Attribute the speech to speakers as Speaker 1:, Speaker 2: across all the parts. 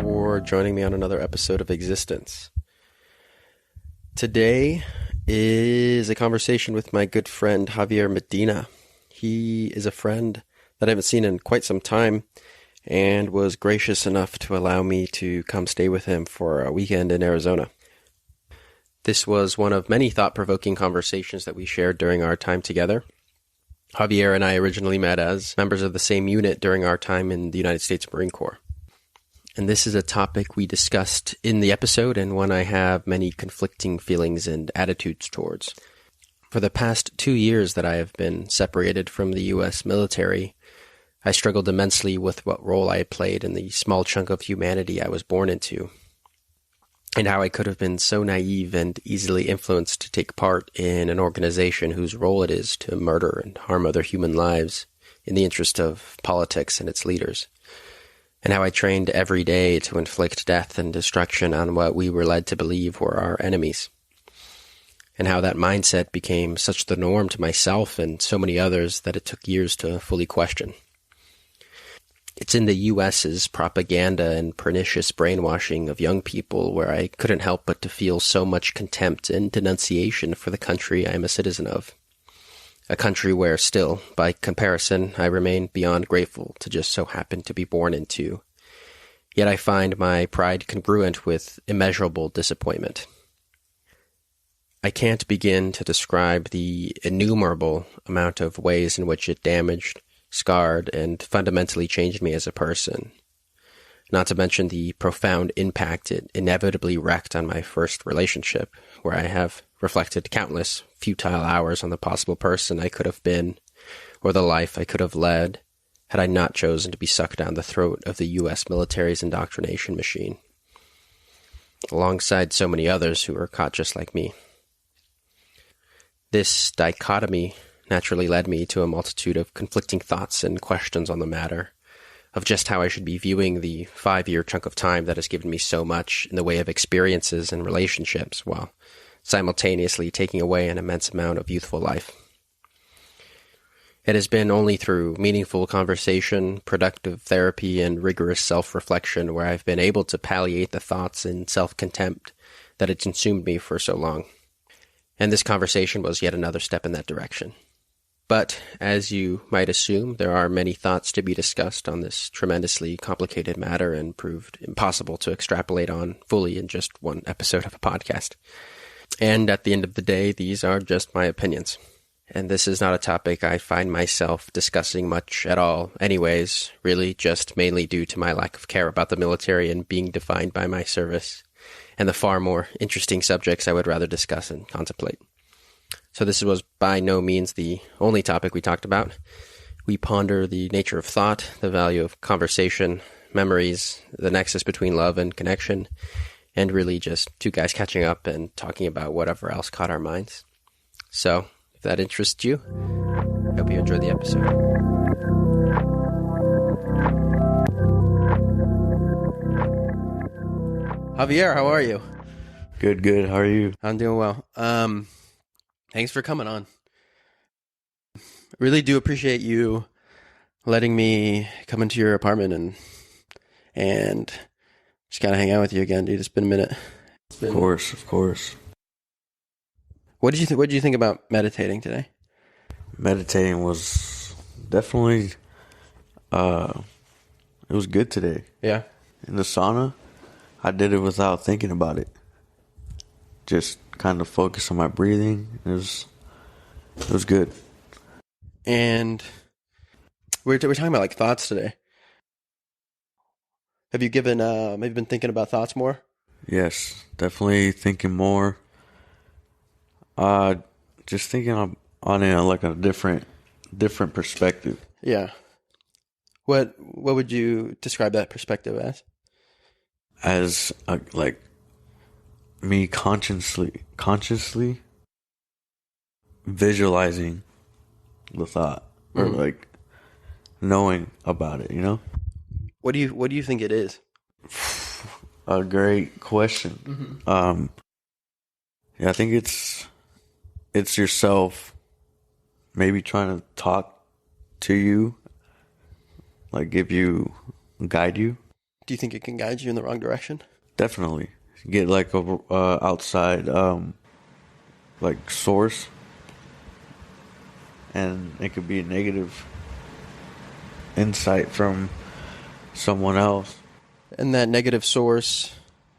Speaker 1: for joining me on another episode of Existence. Today is a conversation with my good friend Javier Medina. He is a friend that I haven't seen in quite some time and was gracious enough to allow me to come stay with him for a weekend in Arizona. This was one of many thought-provoking conversations that we shared during our time together. Javier and I originally met as members of the same unit during our time in the United States Marine Corps. And this is a topic we discussed in the episode and one I have many conflicting feelings and attitudes towards. For the past 2 years that I have been separated from the U.S. military, I struggled immensely with what role I played in the small chunk of humanity I was born into, and how I could have been so naive and easily influenced to take part in an organization whose role it is to murder and harm other human lives in the interest of politics and its leaders, and how I trained every day to inflict death and destruction on what we were led to believe were our enemies, and how that mindset became such the norm to myself and so many others that it took years to fully question. It's in the U.S.'s propaganda and pernicious brainwashing of young people where I couldn't help but to feel so much contempt and denunciation for the country I am a citizen of. A country where still, by comparison, I remain beyond grateful to just so happen to be born into. Yet I find my pride congruent with immeasurable disappointment. I can't begin to describe the innumerable amount of ways in which it damaged, scarred, and fundamentally changed me as a person. Not to mention the profound impact it inevitably wreaked on my first relationship, where I have reflected countless futile hours on the possible person I could have been, or the life I could have led, had I not chosen to be sucked down the throat of the U.S. military's indoctrination machine, alongside so many others who were caught just like me. This dichotomy naturally led me to a multitude of conflicting thoughts and questions on the matter, of just how I should be viewing the 5-year chunk of time that has given me so much in the way of experiences and relationships, while simultaneously taking away an immense amount of youthful life. It has been only through meaningful conversation, productive therapy, and rigorous self-reflection where I've been able to palliate the thoughts and self-contempt that had consumed me for so long. And this conversation was yet another step in that direction. But, as you might assume, there are many thoughts to be discussed on this tremendously complicated matter and proved impossible to extrapolate on fully in just one episode of a podcast. And at the end of the day, these are just my opinions. And this is not a topic I find myself discussing much at all anyways, really just mainly due to my lack of care about the military and being defined by my service, and the far more interesting subjects I would rather discuss and contemplate. So this was by no means the only topic we talked about. We ponder the nature of thought, the value of conversation, memories, the nexus between love and connection, and really just two guys catching up and talking about whatever else caught our minds. So, if that interests you, I hope you enjoy the episode. Javier, how are you?
Speaker 2: Good. How are you?
Speaker 1: I'm doing well. Thanks for coming on. I really do appreciate you letting me come into your apartment and just kind of hang out with you again, dude. It's been a minute.
Speaker 2: Of course.
Speaker 1: What did you think about meditating today?
Speaker 2: Meditating was definitely, it was good today.
Speaker 1: Yeah.
Speaker 2: In the sauna, I did it without thinking about it. Just kind of focus on my breathing. It was good.
Speaker 1: And we're talking about like thoughts today. Have you maybe been thinking about thoughts more?
Speaker 2: Yes, definitely thinking more. Just thinking on it like a different perspective.
Speaker 1: Yeah. What would you describe that perspective as?
Speaker 2: As like me consciously visualizing the thought, or like knowing about it, you know?
Speaker 1: What do you think it is?
Speaker 2: A great question.
Speaker 1: Mm-hmm.
Speaker 2: Yeah, I think it's yourself maybe trying to talk to you, like guide you.
Speaker 1: Do you think it can guide you in the wrong direction?
Speaker 2: Definitely. Get like a outside like source, and it could be a negative insight from someone else.
Speaker 1: And that negative source,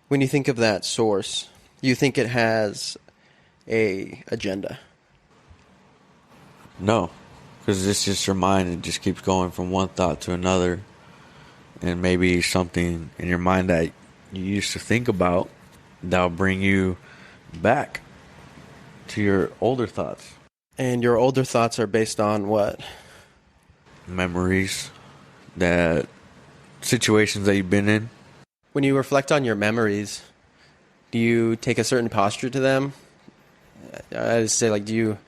Speaker 1: when you think of that source, you think it has a agenda?
Speaker 2: No, because it's just your mind. It just keeps going from one thought to another, and maybe something in your mind that you used to think about that'll bring you back to your older thoughts.
Speaker 1: And your older thoughts are based on what?
Speaker 2: Memories, that situations that you've been in.
Speaker 1: When you reflect on your memories, do you take a certain posture to them? I just say, like, do you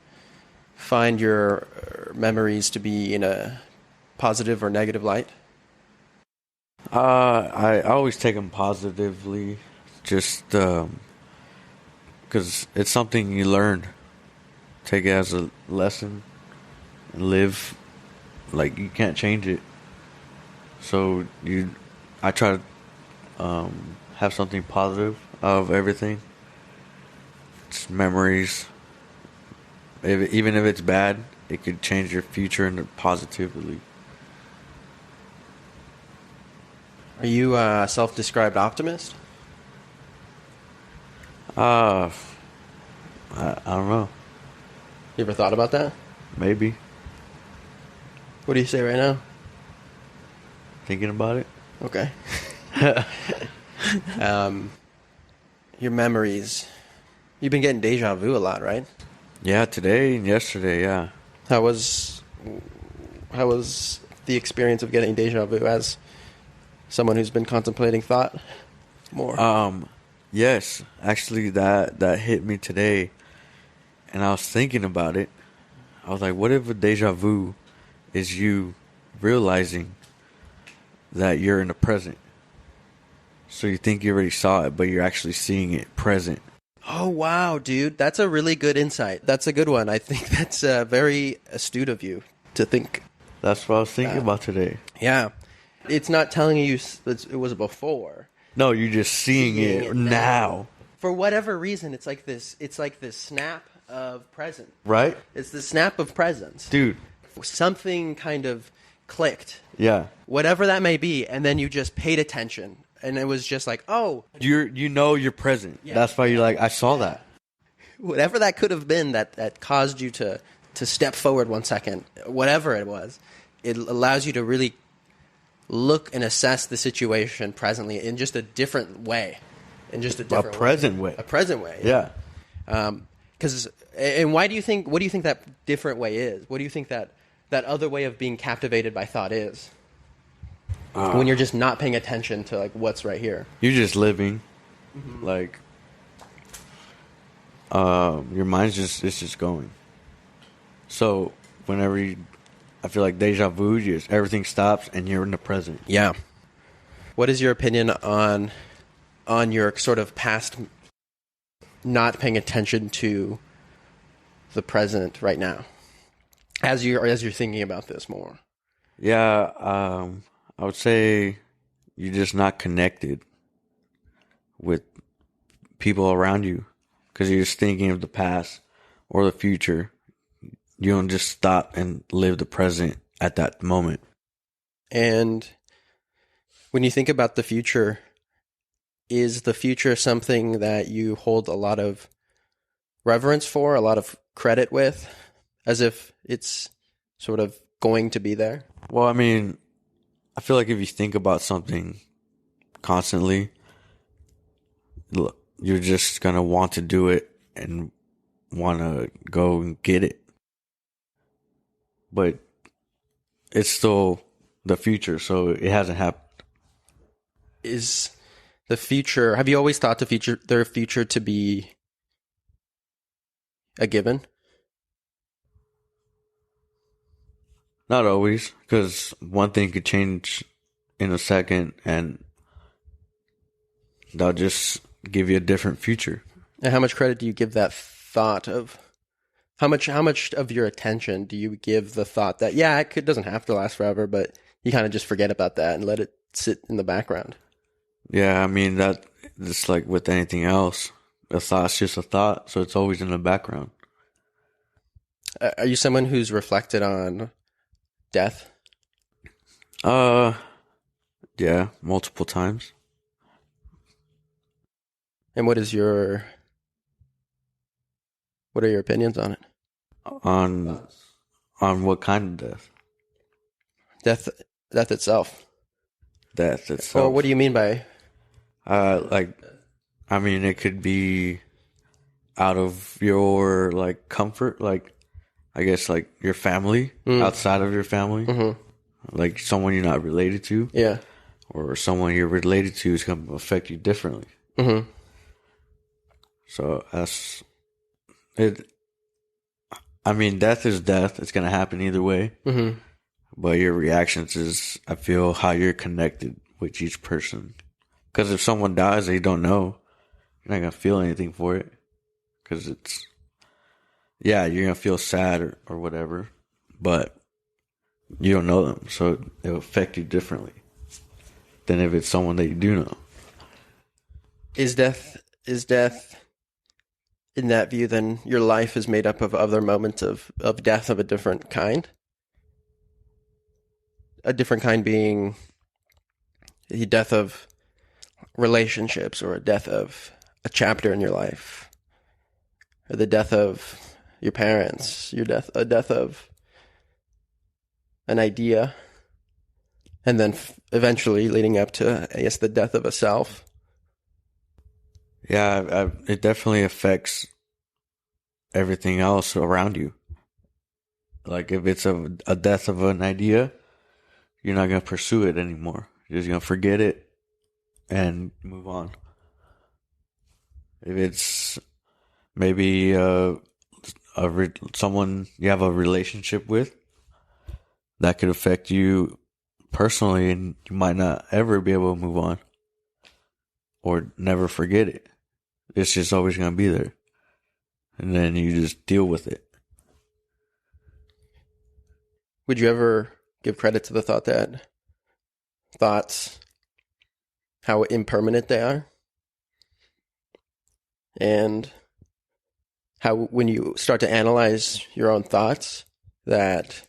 Speaker 1: find your memories to be in a positive or negative light?
Speaker 2: I always take them positively, just because it's something you learn. Take it as a lesson and live like you can't change it. So I try to have something positive out of everything. It's memories. Even if it's bad, it could change your future into positively.
Speaker 1: Are you a self-described optimist?
Speaker 2: I don't know.
Speaker 1: You ever thought about that?
Speaker 2: Maybe.
Speaker 1: What do you say right now?
Speaker 2: Thinking about it?
Speaker 1: Okay. Your memories. You've been getting deja vu a lot, right?
Speaker 2: Yeah, today and yesterday, yeah.
Speaker 1: How was the experience of getting deja vu as someone who's been contemplating thought more?
Speaker 2: Yes, actually that hit me today, and I was thinking about it. I was like, what if a deja vu is you realizing that you're in the present? So you think you already saw it, but you're actually seeing it present.
Speaker 1: Oh, wow, dude. That's a really good insight. That's a good one. I think that's very astute of you to think.
Speaker 2: That's what I was thinking about today.
Speaker 1: Yeah. It's not telling you it was before.
Speaker 2: No, you're just seeing it now.
Speaker 1: For whatever reason, it's like this snap of present.
Speaker 2: Right?
Speaker 1: It's the snap of presence.
Speaker 2: Dude.
Speaker 1: Something kind of clicked.
Speaker 2: Yeah.
Speaker 1: Whatever that may be, and then you just paid attention. And it was just like, oh.
Speaker 2: You're present. Yeah. That's why you're like, I saw that.
Speaker 1: Whatever that could have been that caused you to step forward 1 second, whatever it was, it allows you to really look and assess the situation presently in just a different way. A
Speaker 2: present way.
Speaker 1: A present way.
Speaker 2: Yeah.
Speaker 1: And what do you think that different way is? What do you think that other way of being captivated by thought is? When you're just not paying attention to like what's right here.
Speaker 2: You're just living. Mm-hmm. Like your mind's just going. So whenever I feel like deja vu, everything stops and you're in the present.
Speaker 1: Yeah. What is your opinion on your sort of past not paying attention to the present right now? As you're thinking about this more.
Speaker 2: Yeah, I would say you're just not connected with people around you because you're just thinking of the past or the future. You don't just stop and live the present at that moment.
Speaker 1: And when you think about the future, is the future something that you hold a lot of reverence for, a lot of credit with, as if it's sort of going to be there?
Speaker 2: Well, I mean, I feel like if you think about something constantly, you're just going to want to do it and want to go and get it. But it's still the future, so it hasn't happened.
Speaker 1: Is the future, have you always thought their future to be a given?
Speaker 2: Not always, because one thing could change in a second and they'll just give you a different future.
Speaker 1: And how much credit do you give that thought of, how much of your attention do you give the thought that, yeah, it doesn't have to last forever, but you kind of just forget about that and let it sit in the background?
Speaker 2: Yeah, I mean, that it's like with anything else. A thought's just a thought, so it's always in the background.
Speaker 1: Are you someone who's reflected on death?
Speaker 2: Uh, yeah, multiple times.
Speaker 1: And what are your opinions on it?
Speaker 2: On what kind of death?
Speaker 1: Death, death itself.
Speaker 2: Death
Speaker 1: Or
Speaker 2: itself.
Speaker 1: what do you mean by?
Speaker 2: Like, I mean, it could be out of your like comfort, like I guess like your family, outside of your family, like someone you're not related to,
Speaker 1: Yeah.
Speaker 2: or someone you're related to is going to affect you differently.
Speaker 1: Mm-hmm.
Speaker 2: So that's it. I mean, death is death. It's going to happen either way.
Speaker 1: Mm-hmm.
Speaker 2: But your reactions is, I feel, how you're connected with each person. Because if someone dies that you don't know, you're not going to feel anything for it. Because it's, yeah, you're going to feel sad or whatever. But you don't know them. So it'll affect you differently than if it's someone that you do know.
Speaker 1: Is death in that view, then your life is made up of other moments of death of a different kind? A different kind being the death of relationships, or a death of a chapter in your life, or the death of your parents, a death of an idea, and then eventually leading up to, I guess, the death of a self.
Speaker 2: Yeah, it definitely affects everything else around you. Like if it's a death of an idea, you're not going to pursue it anymore. You're just going to forget it and move on. If it's maybe someone you have a relationship with, that could affect you personally, and you might not ever be able to move on or never forget it. It's just always going to be there. And then you just deal with it.
Speaker 1: Would you ever give credit to the thought that thoughts, how impermanent they are? And how, when you start to analyze your own thoughts, that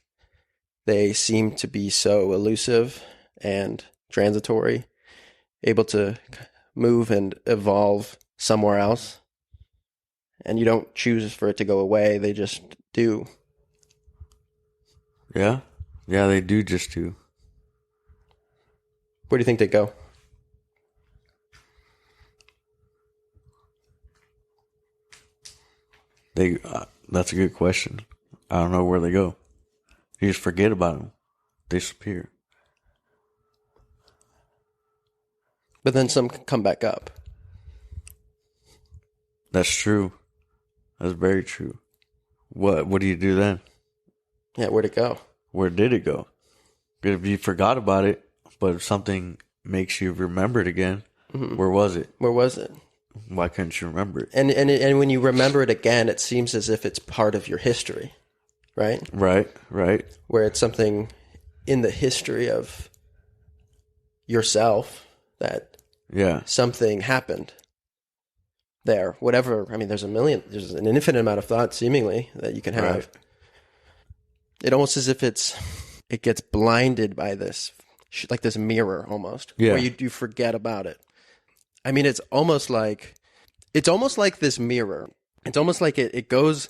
Speaker 1: they seem to be so elusive and transitory, able to move and evolve somewhere else, and you don't choose for it to go away, they just do.
Speaker 2: Yeah, they do just do.
Speaker 1: Where do you think they go?
Speaker 2: That's a good question. I don't know where they go. You just forget about them. They disappear.
Speaker 1: But then some come back up.
Speaker 2: That's true. That's very true. What do you do then?
Speaker 1: Yeah, where'd it go?
Speaker 2: Where did it go? If you forgot about it, but if something makes you remember it again, where was it?
Speaker 1: Where was it?
Speaker 2: Why couldn't you remember it?
Speaker 1: And when you remember it again, it seems as if it's part of your history, right?
Speaker 2: Right.
Speaker 1: Where it's something in the history of yourself that something happened there. Whatever. I mean, there's an infinite amount of thoughts seemingly that you can have. Right. It almost as if it gets blinded by this, like this mirror almost, where you forget about it. I mean, it's almost like this mirror. It's almost like it goes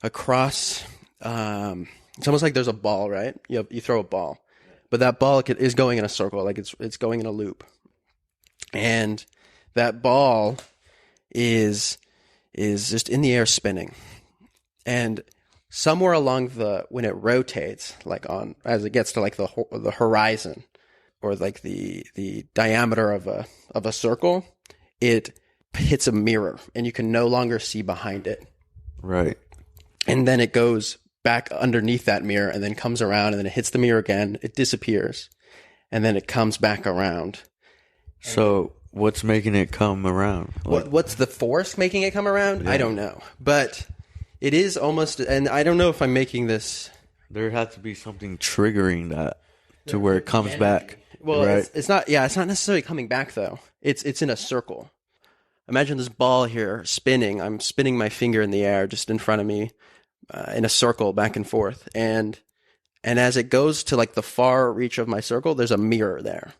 Speaker 1: across. It's almost like there's a ball, right? You throw a ball, but that ball is going in a circle, like it's going in a loop, and that ball is just in the air spinning, and somewhere along when it rotates, like as it gets to like the horizon, or like the diameter of a circle, it hits a mirror and you can no longer see behind it.
Speaker 2: Right.
Speaker 1: And then it goes back underneath that mirror and then comes around, and then it hits the mirror again, it disappears, and then it comes back around.
Speaker 2: So what's making it come around?
Speaker 1: What's the force making it come around? Yeah. I don't know. But it is almost, and I don't know if I'm making this.
Speaker 2: There has to be something triggering that to where it comes back.
Speaker 1: Well,
Speaker 2: right?
Speaker 1: it's not. Yeah, it's not necessarily coming back though. It's in a circle. Imagine this ball here spinning. I'm spinning my finger in the air just in front of me, in a circle back and forth. And as it goes to like the far reach of my circle, there's a mirror there.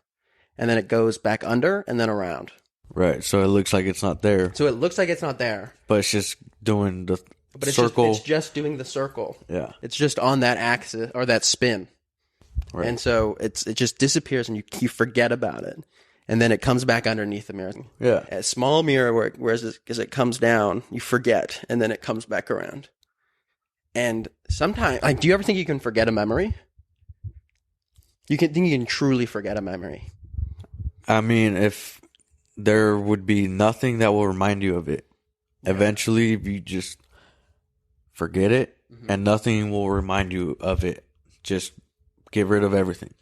Speaker 1: And then it goes back under and then around.
Speaker 2: Right. So it looks like it's not there,
Speaker 1: So it looks like it's not there.
Speaker 2: but it's just doing the
Speaker 1: But
Speaker 2: circle.
Speaker 1: it's just doing the circle.
Speaker 2: Yeah.
Speaker 1: It's just on that axis or that spin.
Speaker 2: Right.
Speaker 1: And so it just disappears and you forget about it. And then it comes back underneath the mirror.
Speaker 2: Yeah.
Speaker 1: A small mirror where as it comes down, you forget, and then it comes back around. And sometimes, like, do you ever think you can forget a memory? You can think you can truly forget a memory.
Speaker 2: I mean, if there would be nothing that will remind you of it, eventually, if you just forget it, and nothing will remind you of it, just get rid of everything.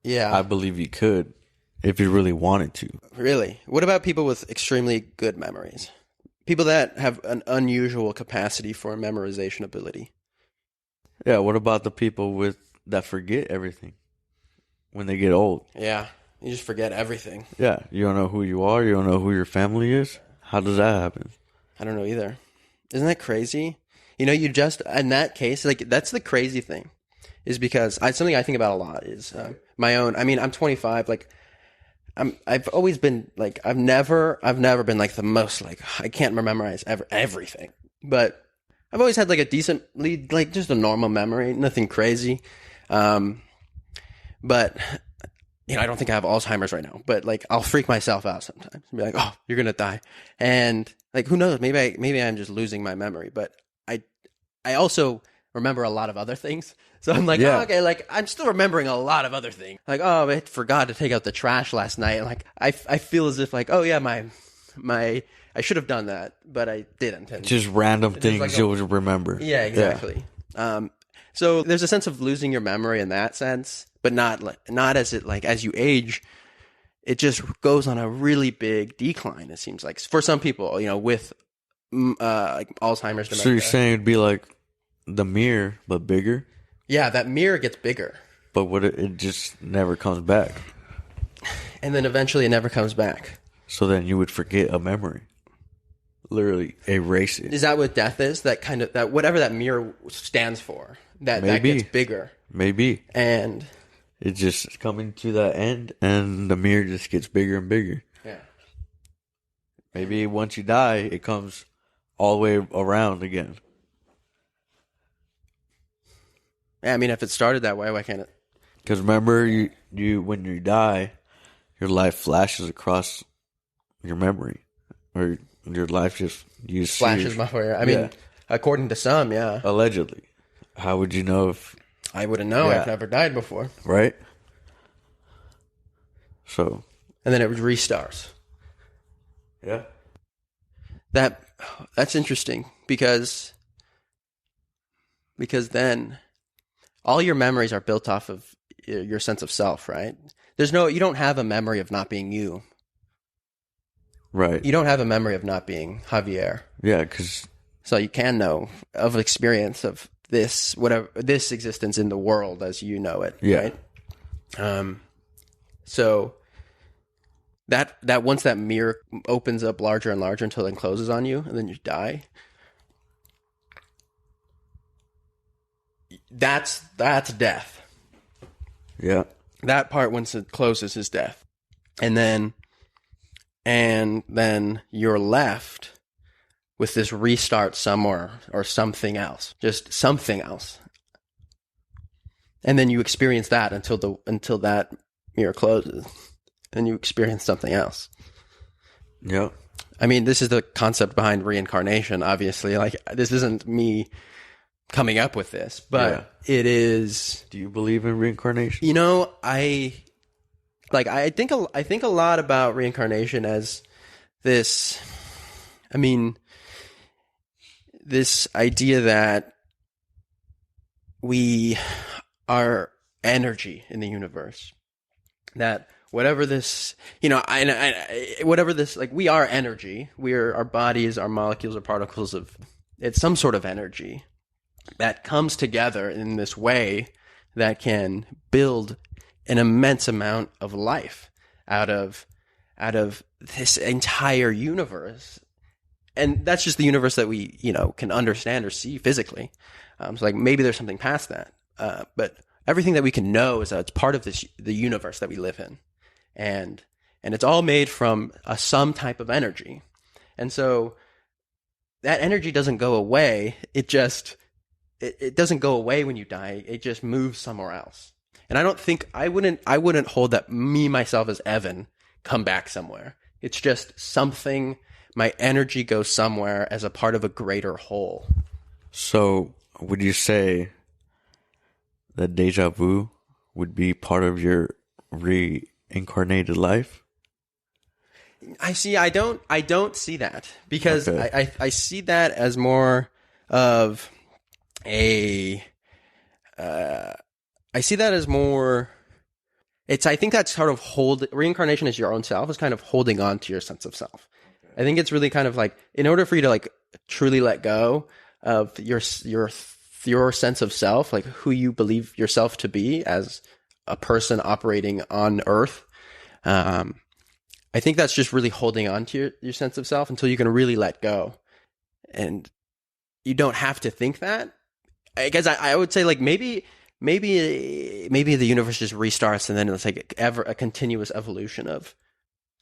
Speaker 1: Yeah.
Speaker 2: I believe you could, if you really wanted to.
Speaker 1: Really? What about people with extremely good memories? People that have an unusual capacity for memorization ability.
Speaker 2: Yeah. What about the people that forget everything when they get old?
Speaker 1: Yeah. You just forget everything.
Speaker 2: Yeah. You don't know who you are. You don't know who your family is. How does that happen?
Speaker 1: I don't know either. Isn't that crazy? You know, you just, in that case, like, that's the crazy thing, is because something I think about a lot is my own. I mean, I'm 25. Like, I've always been like, I've never been like the most, like, I can't memorize everything, but I've always had like a decent lead, like just a normal memory, nothing crazy. But you know, I don't think I have Alzheimer's right now, but like, I'll freak myself out sometimes and be like, oh, you're going to die. And like, who knows? Maybe I'm just losing my memory, but I also remember a lot of other things. So I'm like,
Speaker 2: Yeah.
Speaker 1: oh, okay, like, I'm still remembering a lot of other things. Like, oh, I forgot to take out the trash last night. And like, I feel as if like, oh yeah, I should have done that, but I didn't. And
Speaker 2: Just random things
Speaker 1: like
Speaker 2: you'll remember.
Speaker 1: yeah, exactly. So there's a sense of losing your memory in that sense, but not as you age, it just goes on a really big decline. It seems like for some people, you know, with like Alzheimer's, dementia.
Speaker 2: So you're saying it'd be like the mirror, but bigger?
Speaker 1: Yeah, that mirror gets bigger,
Speaker 2: But it just never comes back.
Speaker 1: and then eventually it never comes back.
Speaker 2: So then you would forget a memory. Literally erase it.
Speaker 1: Is that what death is? That kind of that whatever that mirror stands for, that
Speaker 2: Maybe.
Speaker 1: gets bigger,
Speaker 2: Maybe.
Speaker 1: and
Speaker 2: It's just coming to that end, and the mirror just gets bigger and bigger.
Speaker 1: yeah.
Speaker 2: Maybe once you die, it comes all the way around again.
Speaker 1: Yeah, I mean, if it started that way, why can't it?
Speaker 2: Because remember, you when you die, your life flashes across your memory, or your life just
Speaker 1: Flashes my way. I mean,
Speaker 2: Yeah.
Speaker 1: according to some, yeah.
Speaker 2: Allegedly. How would you know if
Speaker 1: I wouldn't know.
Speaker 2: Yeah.
Speaker 1: I've never died before.
Speaker 2: right? So
Speaker 1: And then it restarts.
Speaker 2: yeah,
Speaker 1: That's interesting because then all your memories are built off of your sense of self, right? You don't have a memory of not being you.
Speaker 2: right.
Speaker 1: You don't have a memory of not being Javier.
Speaker 2: Yeah, because
Speaker 1: So you can know of experience of this existence in the world as you know it,
Speaker 2: Yeah.
Speaker 1: right? So that once that mirror opens up larger and larger until it closes on you and then you die, that's death.
Speaker 2: yeah,
Speaker 1: That part, once it closes, is death. And then you're left with this restart somewhere or something else, just something else. And then you experience that until that mirror closes, and you experience something else.
Speaker 2: yeah.
Speaker 1: I mean, this is the concept behind reincarnation, obviously. Like, this isn't me coming up with this, but it is.
Speaker 2: Do you believe in reincarnation?
Speaker 1: You know, I think a lot about reincarnation as this. I mean, this idea that we are energy in the universe. That whatever this, you know, whatever this, like, we are energy. Our bodies, our molecules, are particles of. It's some sort of energy that comes together in this way that can build an immense amount of life out of this entire universe. And that's just the universe that we, can understand or see physically. So like maybe there's something past that. But everything that we can know is that it's part of the universe that we live in. And it's all made from some type of energy. And so that energy doesn't go away. It doesn't go away when you die. It just moves somewhere else. And I wouldn't hold that me, myself as Evan, come back somewhere. It's just something, my energy goes somewhere as a part of a greater whole.
Speaker 2: So would you say that deja vu would be part of your reincarnated life?
Speaker 1: I don't see that, because
Speaker 2: Okay.
Speaker 1: I see that as more of I see that as more. I think that's sort of reincarnation is your own self, is kind of holding on to your sense of self. I think it's really kind of like, in order for you to like truly let go of your sense of self, like who you believe yourself to be as a person operating on Earth. I think that's just really holding on to your sense of self until you can really let go. And you don't have to think that. I guess I would say like maybe the universe just restarts, and then it's like a continuous evolution of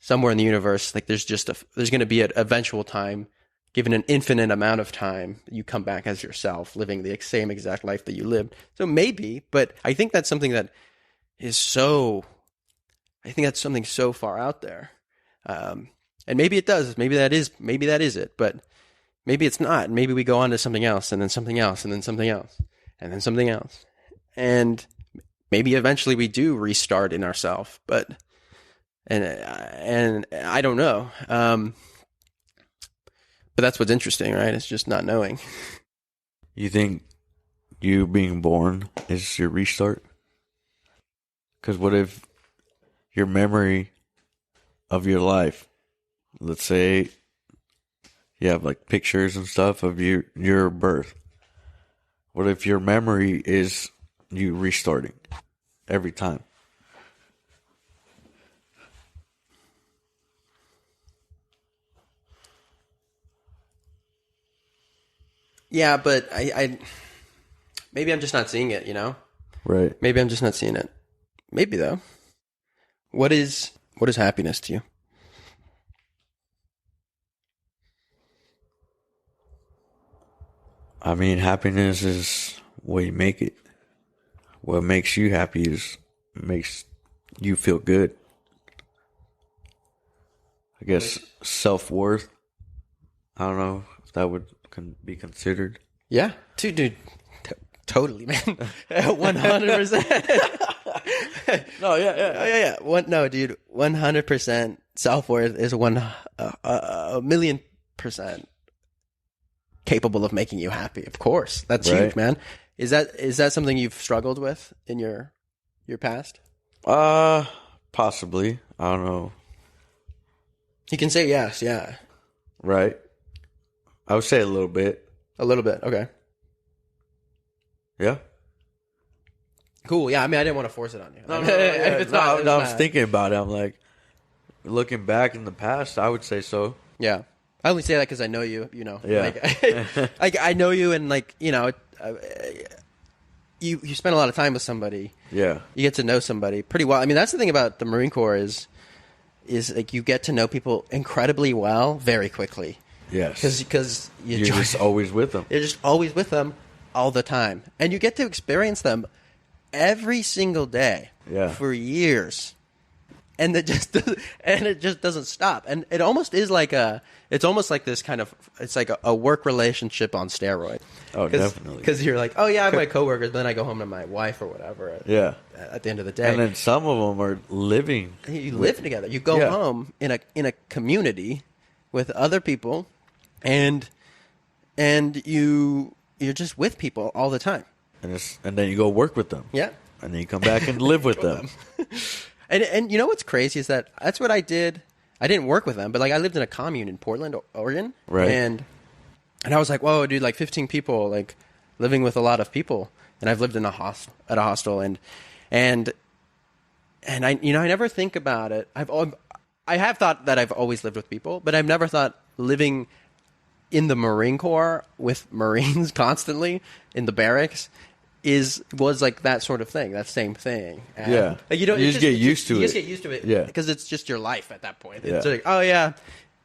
Speaker 1: somewhere in the universe. Like there's going to be an eventual time, given an infinite amount of time, you come back as yourself, living the same exact life that you lived. So maybe, but I think that's something that is I think that's something so far out there. And maybe it does. Maybe that is it. But maybe it's not. Maybe we go on to something else, and then something else, and then something else, and then something else. And maybe eventually we do restart in ourselves. But and I don't know. But that's what's interesting, right? It's just not knowing.
Speaker 2: You think you being born is your restart? Because what if your memory of your life, let's say you have like pictures and stuff of your birth. What if your memory is you restarting every time?
Speaker 1: Yeah, but I maybe I'm just not seeing it,
Speaker 2: Right.
Speaker 1: Maybe I'm just not seeing it. Maybe though. What is happiness to you?
Speaker 2: I mean, happiness is what you make it. What makes you happy makes you feel good. I guess self-worth. I don't know if that would be considered.
Speaker 1: Yeah, dude, totally, man, 100%.
Speaker 2: No, yeah.
Speaker 1: No, dude, 100% self-worth is a million percent capable of making you happy. Of course, that's
Speaker 2: Right.
Speaker 1: huge, man. Is that something you've struggled with in your past?
Speaker 2: Possibly. I don't know.
Speaker 1: You can say yes, yeah,
Speaker 2: Right. I would say a little bit.
Speaker 1: a little bit. Okay,
Speaker 2: Yeah.
Speaker 1: cool. Yeah, I mean, I didn't want to force it on you.
Speaker 2: No,
Speaker 1: If it's not, it's
Speaker 2: I was
Speaker 1: not.
Speaker 2: thinking about it. I'm like, looking back in the past, I would say so.
Speaker 1: Yeah, I only say that because I know you.
Speaker 2: Yeah.
Speaker 1: Like I know you, and like you spend a lot of time with somebody.
Speaker 2: Yeah.
Speaker 1: You get to know somebody pretty well. I mean, that's the thing about the Marine Corps is like you get to know people incredibly well very quickly.
Speaker 2: Yes.
Speaker 1: Because
Speaker 2: You're just always with them.
Speaker 1: you're just always with them all the time, and you get to experience them every single day
Speaker 2: Yeah.
Speaker 1: for years. And it just doesn't stop. And it almost is like it's almost like this kind of, it's like a work relationship on steroid.
Speaker 2: Oh, definitely.
Speaker 1: Because you're like, oh yeah, I have my coworkers, but then I go home to my wife or whatever.
Speaker 2: Yeah.
Speaker 1: At the end of the day,
Speaker 2: And then some of them are living.
Speaker 1: you live together. You go
Speaker 2: Yeah.
Speaker 1: home in a community with other people, and you're just with people all the time.
Speaker 2: And then you go work with them.
Speaker 1: Yeah.
Speaker 2: And then you come back and live with them.
Speaker 1: And you know what's crazy is that's what I did. I didn't work with them, but like I lived in a commune in Portland, Oregon.
Speaker 2: Right.
Speaker 1: And I was like, whoa, dude, like 15 people, like living with a lot of people. And I've lived in a hostel and and I never think about it. I have thought that I've always lived with people, but I've never thought living in the Marine Corps with Marines constantly in the barracks was like that sort of thing, that same thing. And,
Speaker 2: Yeah.
Speaker 1: like, you
Speaker 2: just get used to it.
Speaker 1: You just get used to it.
Speaker 2: Yeah.
Speaker 1: Because it's just your life at that point.
Speaker 2: Yeah.
Speaker 1: It's like, oh yeah,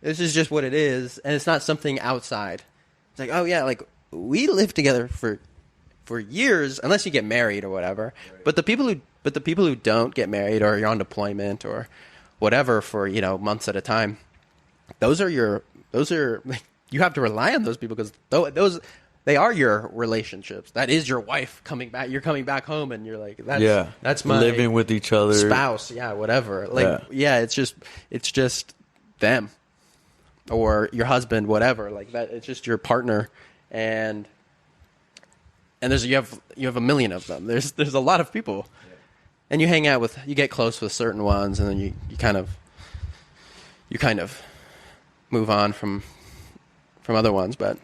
Speaker 1: this is just what it is, and it's not something outside. It's like, oh yeah, like we lived together for years, unless you get married or whatever. Right. But the people who don't get married, or you're on deployment or whatever for months at a time, those are you have to rely on those people, because those they are your relationships. That is your wife coming back. You're coming back home, and you're like, that's my
Speaker 2: living with each other,
Speaker 1: spouse, whatever. Like, it's just them or your husband, whatever. Like that, it's just your partner, and you have a million of them. There's a lot of people, and you hang out with, you get close with certain ones, and then you kind of move on from other ones, but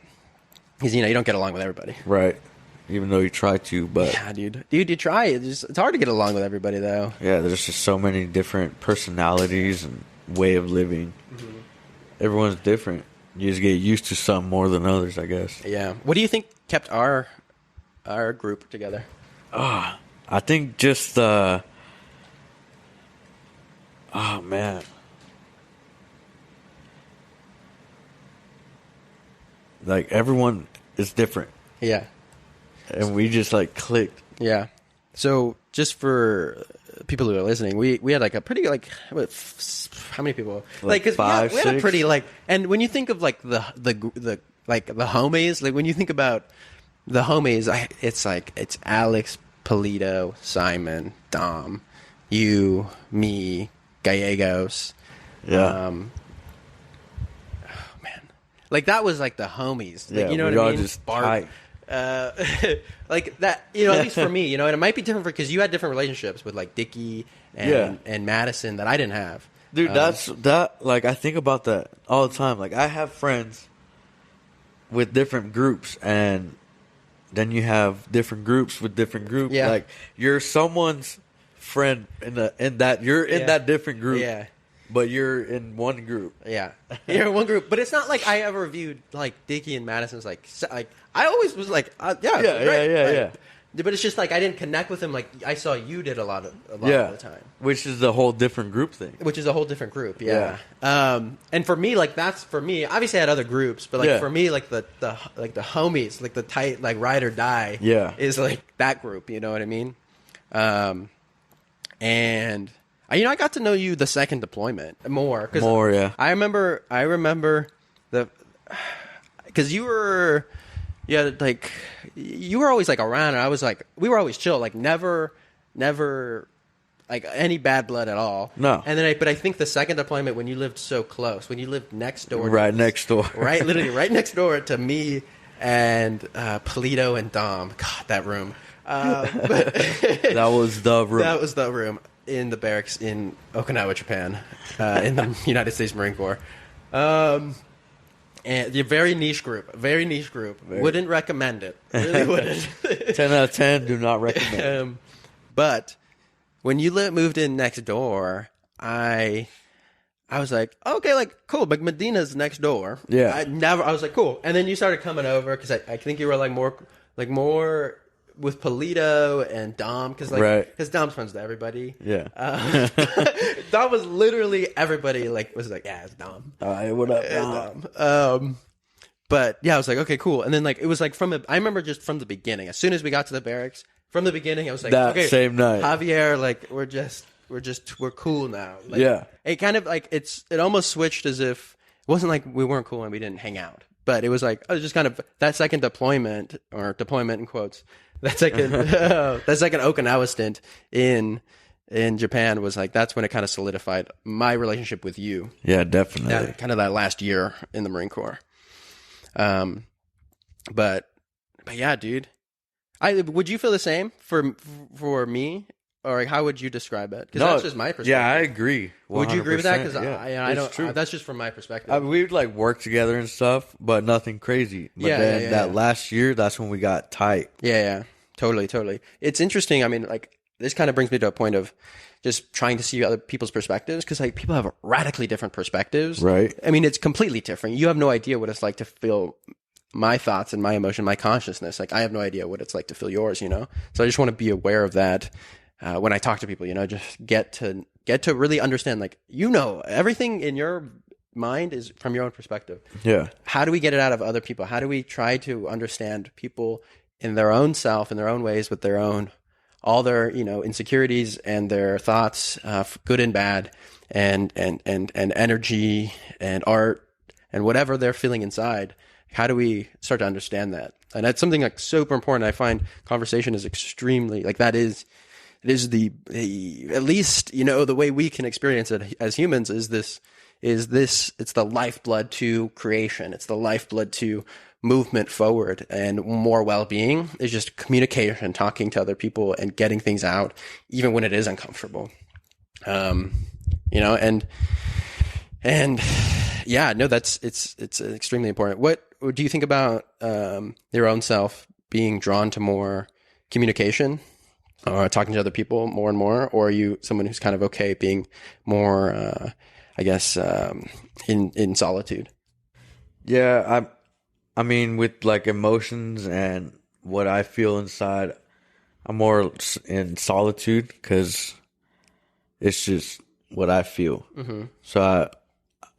Speaker 1: because you don't get along with everybody,
Speaker 2: right? Even though you try to, but
Speaker 1: yeah, dude, you try. It's hard to get along with everybody, though.
Speaker 2: Yeah, there's just so many different personalities and way of living. Mm-hmm. Everyone's different. You just get used to some more than others, I guess.
Speaker 1: Yeah. What do you think kept our group together?
Speaker 2: I think just oh man. Like, everyone is different.
Speaker 1: Yeah.
Speaker 2: And we just, like, clicked.
Speaker 1: Yeah. So, just for people who are listening, we had, like, a pretty, like, how many people?
Speaker 2: Like, 5,
Speaker 1: we had a pretty, like, and when you think of, like, the homies, like, when you think about the homies, it's Alex, Polito, Simon, Dom, you, me, Gallegos.
Speaker 2: Yeah.
Speaker 1: Like, that was, like, the homies. Like,
Speaker 2: yeah,
Speaker 1: you know what I mean?
Speaker 2: Just Bart.
Speaker 1: Like, that, at least for me, and it might be different because you had different relationships with, like, Dickie and Madison that I didn't have.
Speaker 2: Dude, like, I think about that all the time. Like, I have friends with different groups, and then you have different groups with different groups.
Speaker 1: Yeah.
Speaker 2: Like, you're someone's friend in that different group.
Speaker 1: Yeah.
Speaker 2: But you're in one group.
Speaker 1: Yeah. You're in one group. But it's not like I ever viewed, like, Dickie and Madison's, like I always was like,
Speaker 2: yeah.
Speaker 1: But it's just, like, I didn't connect with him like I saw you did a lot of the time.
Speaker 2: Which is the whole different group thing.
Speaker 1: Which is a whole different group, yeah. And for me, like, that's for me. Obviously, I had other groups, but, like, for me, like, the homies, like, the tight, like, ride or die is, like, that group, you know what I mean? And I got to know you the second deployment more.
Speaker 2: Yeah.
Speaker 1: I remember because you were always, like, around, and I was like, we were always chill, like, never like any bad blood at all.
Speaker 2: No.
Speaker 1: And then but I think the second deployment, when you lived so close, when you lived next door,
Speaker 2: next door,
Speaker 1: right, literally right next door to me and Polito and Dom. God, that room. But
Speaker 2: that was the room.
Speaker 1: That was the room in the barracks in Okinawa, Japan, in the United States Marine Corps. And the very niche group. Wouldn't recommend it. Really wouldn't.
Speaker 2: 10 out of 10, do not recommend.
Speaker 1: But when you moved in next door, I was like, okay, like, cool, but Medina's next door.
Speaker 2: Yeah.
Speaker 1: I was like, cool. And then you started coming over, because I think you were, like, more with Polito and Dom, because Dom's friends with everybody.
Speaker 2: Yeah.
Speaker 1: Dom was literally everybody, like, was like, yeah, it's Dom.
Speaker 2: Hey, what up, Dom?
Speaker 1: But yeah, I was like, okay, cool. And then, like, it was like I remember just from the beginning, as soon as we got to the barracks, from the beginning, I was like,
Speaker 2: that
Speaker 1: okay,
Speaker 2: same night,
Speaker 1: Javier, like, we're cool now. Like,
Speaker 2: yeah.
Speaker 1: It kind of, like, it almost switched, as if it wasn't like we weren't cool and we didn't hang out, but it was like, just kind of that second deployment, or deployment in quotes, that second Okinawa stint in Japan was like, that's when it kind of solidified my relationship with you.
Speaker 2: Yeah, definitely.
Speaker 1: Kind of that last year in the Marine Corps. But yeah, dude, would you feel the same for me, or, like, how would you describe it? Because that's just my perspective.
Speaker 2: Yeah, I agree. 100%.
Speaker 1: Would you agree with that? Because I don't.
Speaker 2: True.
Speaker 1: That's just from my perspective.
Speaker 2: I mean, we would, like, work together and stuff, but nothing crazy. But then that last year, that's when we got tight.
Speaker 1: Yeah, totally. It's interesting. I mean, like, this kind of brings me to a point of just trying to see other people's perspectives, because like people have radically different perspectives.
Speaker 2: Right.
Speaker 1: I mean, it's completely different. You have no idea what it's like to feel my thoughts and my emotion, my consciousness. Like I have no idea what it's like to feel yours, you know? So I just want to be aware of that when I talk to people, you know, just get to really understand, like, you know, everything in your mind is from your own perspective.
Speaker 2: Yeah.
Speaker 1: How do we get it out of other people? How do we try to understand people in their own self, in their own ways, with their own, all their, you know, insecurities and their thoughts, good and bad, and energy and art and whatever they're feeling inside? How do we start to understand that? And that's something like super important. I find conversation is extremely, like, it is the at least, you know, the way we can experience it as humans is this, it's the lifeblood to creation. It's the lifeblood to movement forward and more well-being is just communication, talking to other people and getting things out, even when it is uncomfortable. You know, and yeah, no, it's extremely important. What do you think about your own self being drawn to more communication, talking to other people more and more, or are you someone who's kind of okay being more, I guess, in solitude?
Speaker 2: Yeah, I mean, with like emotions and what I feel inside, I'm more in solitude because it's just what I feel. Mm-hmm. So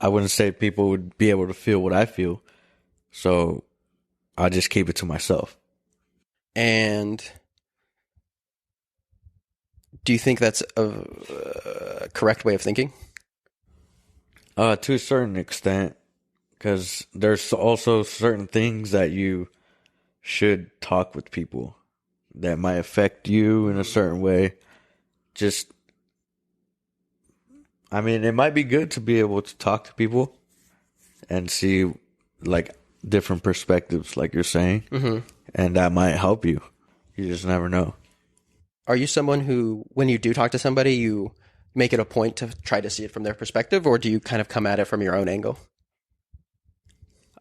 Speaker 2: I wouldn't say people would be able to feel what I feel. So I just keep it to myself.
Speaker 1: And do you think that's a correct way of thinking?
Speaker 2: To a certain extent, because there's also certain things that you should talk with people that might affect you in a certain way. Just, I mean, it might be good to be able to talk to people and see like different perspectives, like you're saying, mm-hmm. and that might help you. You just never know.
Speaker 1: Are you someone who, when you do talk to somebody, you make it a point to try to see it from their perspective, or do you kind of come at it from your own angle?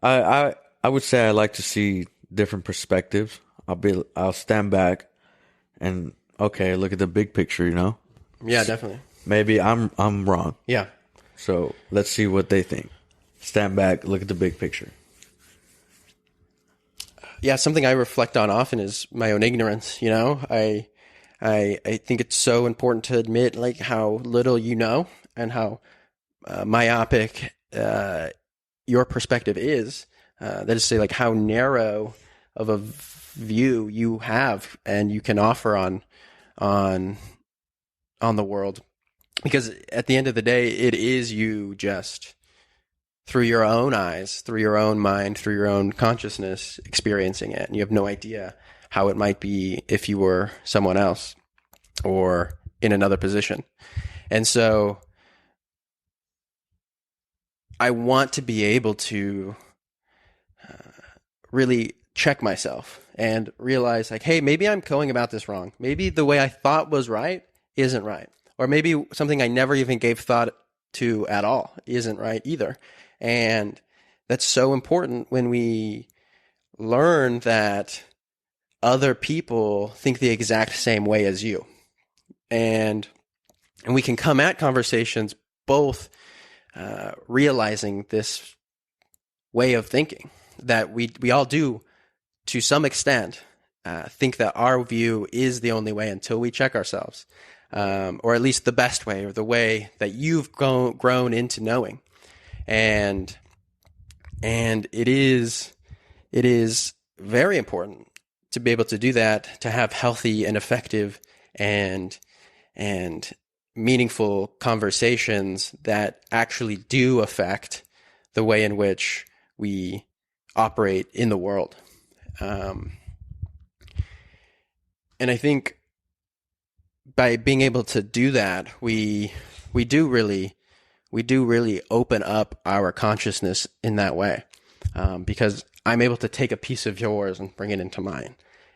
Speaker 2: I would say I like to see different perspectives. I'll stand back and okay, look at the big picture, you know?
Speaker 1: Yeah, definitely.
Speaker 2: Maybe I'm wrong.
Speaker 1: Yeah.
Speaker 2: So let's see what they think. Stand back, look at the big picture.
Speaker 1: Yeah, something I reflect on often is my own ignorance, you know? I think it's so important to admit like how little you know and how myopic your perspective is. That is to say, like, how narrow of a view you have and you can offer on the world. Because at the end of the day, it is you just through your own eyes, through your own mind, through your own consciousness experiencing it. And you have no idea how it might be if you were someone else or in another position. And so I want to be able to really check myself and realize, like, hey, maybe I'm going about this wrong. Maybe the way I thought was right isn't right. Or maybe something I never even gave thought to at all isn't right either. And that's so important when we learn that other people think the exact same way as you. And we can come at conversations both realizing this way of thinking that we all do to some extent think that our view is the only way until we check ourselves, or at least the best way, or the way that you've grown into knowing. And it is very important to be able to do that, to have healthy and effective and meaningful conversations that actually do affect the way in which we operate in the world. And I think by being able to do that, we do really open up our consciousness in that way, because I'm able to take a piece of yours and bring it into mine.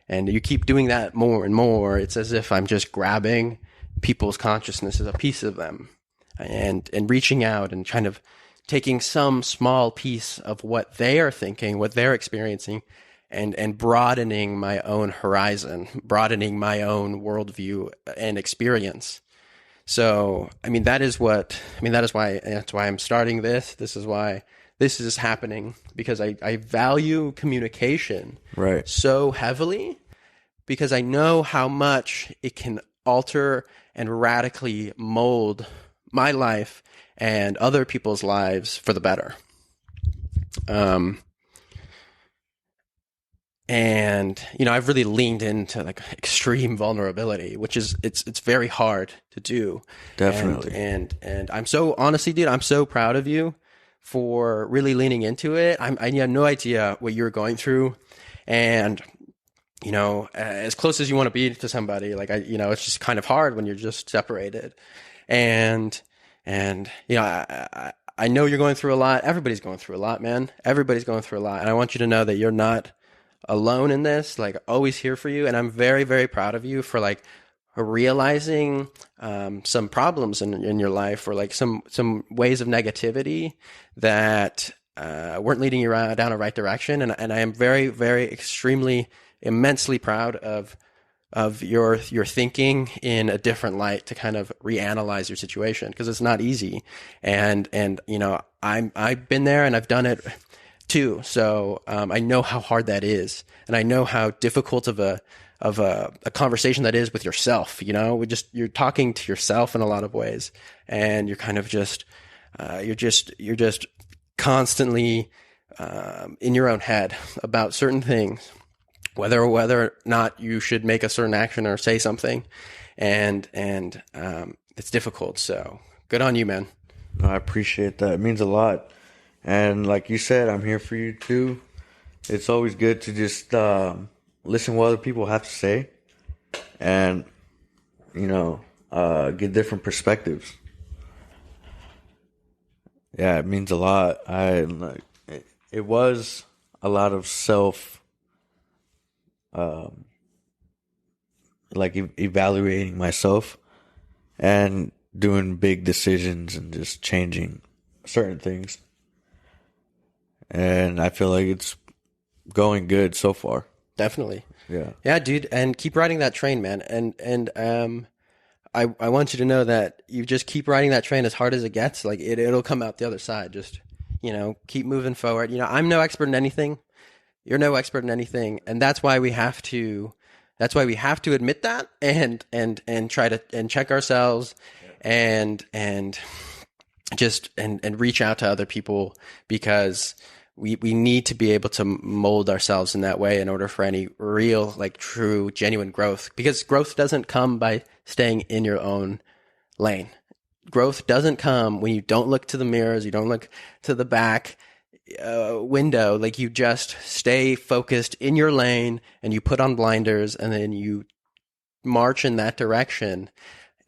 Speaker 1: And you keep doing that more and more. It's as if I'm just grabbing people's consciousness as a piece of them and reaching out and kind of taking some small piece of what they are thinking, what they're experiencing, and broadening my own horizon, broadening my own worldview and experience. So, that's why I'm starting this. This is why this is happening, because I value communication
Speaker 2: Right.
Speaker 1: so heavily, because I know how much it can alter and radically mold my life and other people's lives for the better. And I've really leaned into like extreme vulnerability, which is it's very hard to do.
Speaker 2: Definitely.
Speaker 1: And I'm so, honestly, dude, I'm so proud of you for really leaning into it. I had no idea what you were going through, and as close as you want to be to somebody, like it's just kind of hard when you're just separated. And I know you're going through a lot. Everybody's going through a lot, man. Everybody's going through a lot, and I want you to know that you're not alone in this. Like, always here for you, and I'm very, very proud of you for like realizing some problems in your life, or like some ways of negativity that weren't leading you down a right direction. And I am very, very, extremely, immensely proud of your thinking in a different light to kind of reanalyze your situation, because it's not easy. And I've been there and I've done it too. So I know how hard that is, and I know how difficult of a conversation that is with yourself. You're talking to yourself in a lot of ways, and you're kind of just you're just constantly in your own head about certain things, whether or not you should make a certain action or say something, and it's difficult. So good on you, man.
Speaker 2: I appreciate that. It means a lot. And like you said, I'm here for you too. It's always good to just listen what other people have to say, and get different perspectives. Yeah, it means a lot. It was a lot of evaluating myself and doing big decisions and just changing certain things. And I feel like it's going good so far.
Speaker 1: Definitely.
Speaker 2: Yeah,
Speaker 1: dude, and keep riding that train, man. And I want you to know that you just keep riding that train as hard as it gets. Like it'll come out the other side. Just keep moving forward. I'm no expert in anything. You're no expert in anything, and that's why we have to admit that and try to check ourselves, and reach out to other people, because we need to be able to mold ourselves in that way in order for any real, like, true, genuine growth. Because growth doesn't come by staying in your own lane. Growth doesn't come when you don't look to the mirrors, you don't look to the back window. Like, you just stay focused in your lane, and you put on blinders, and then you march in that direction,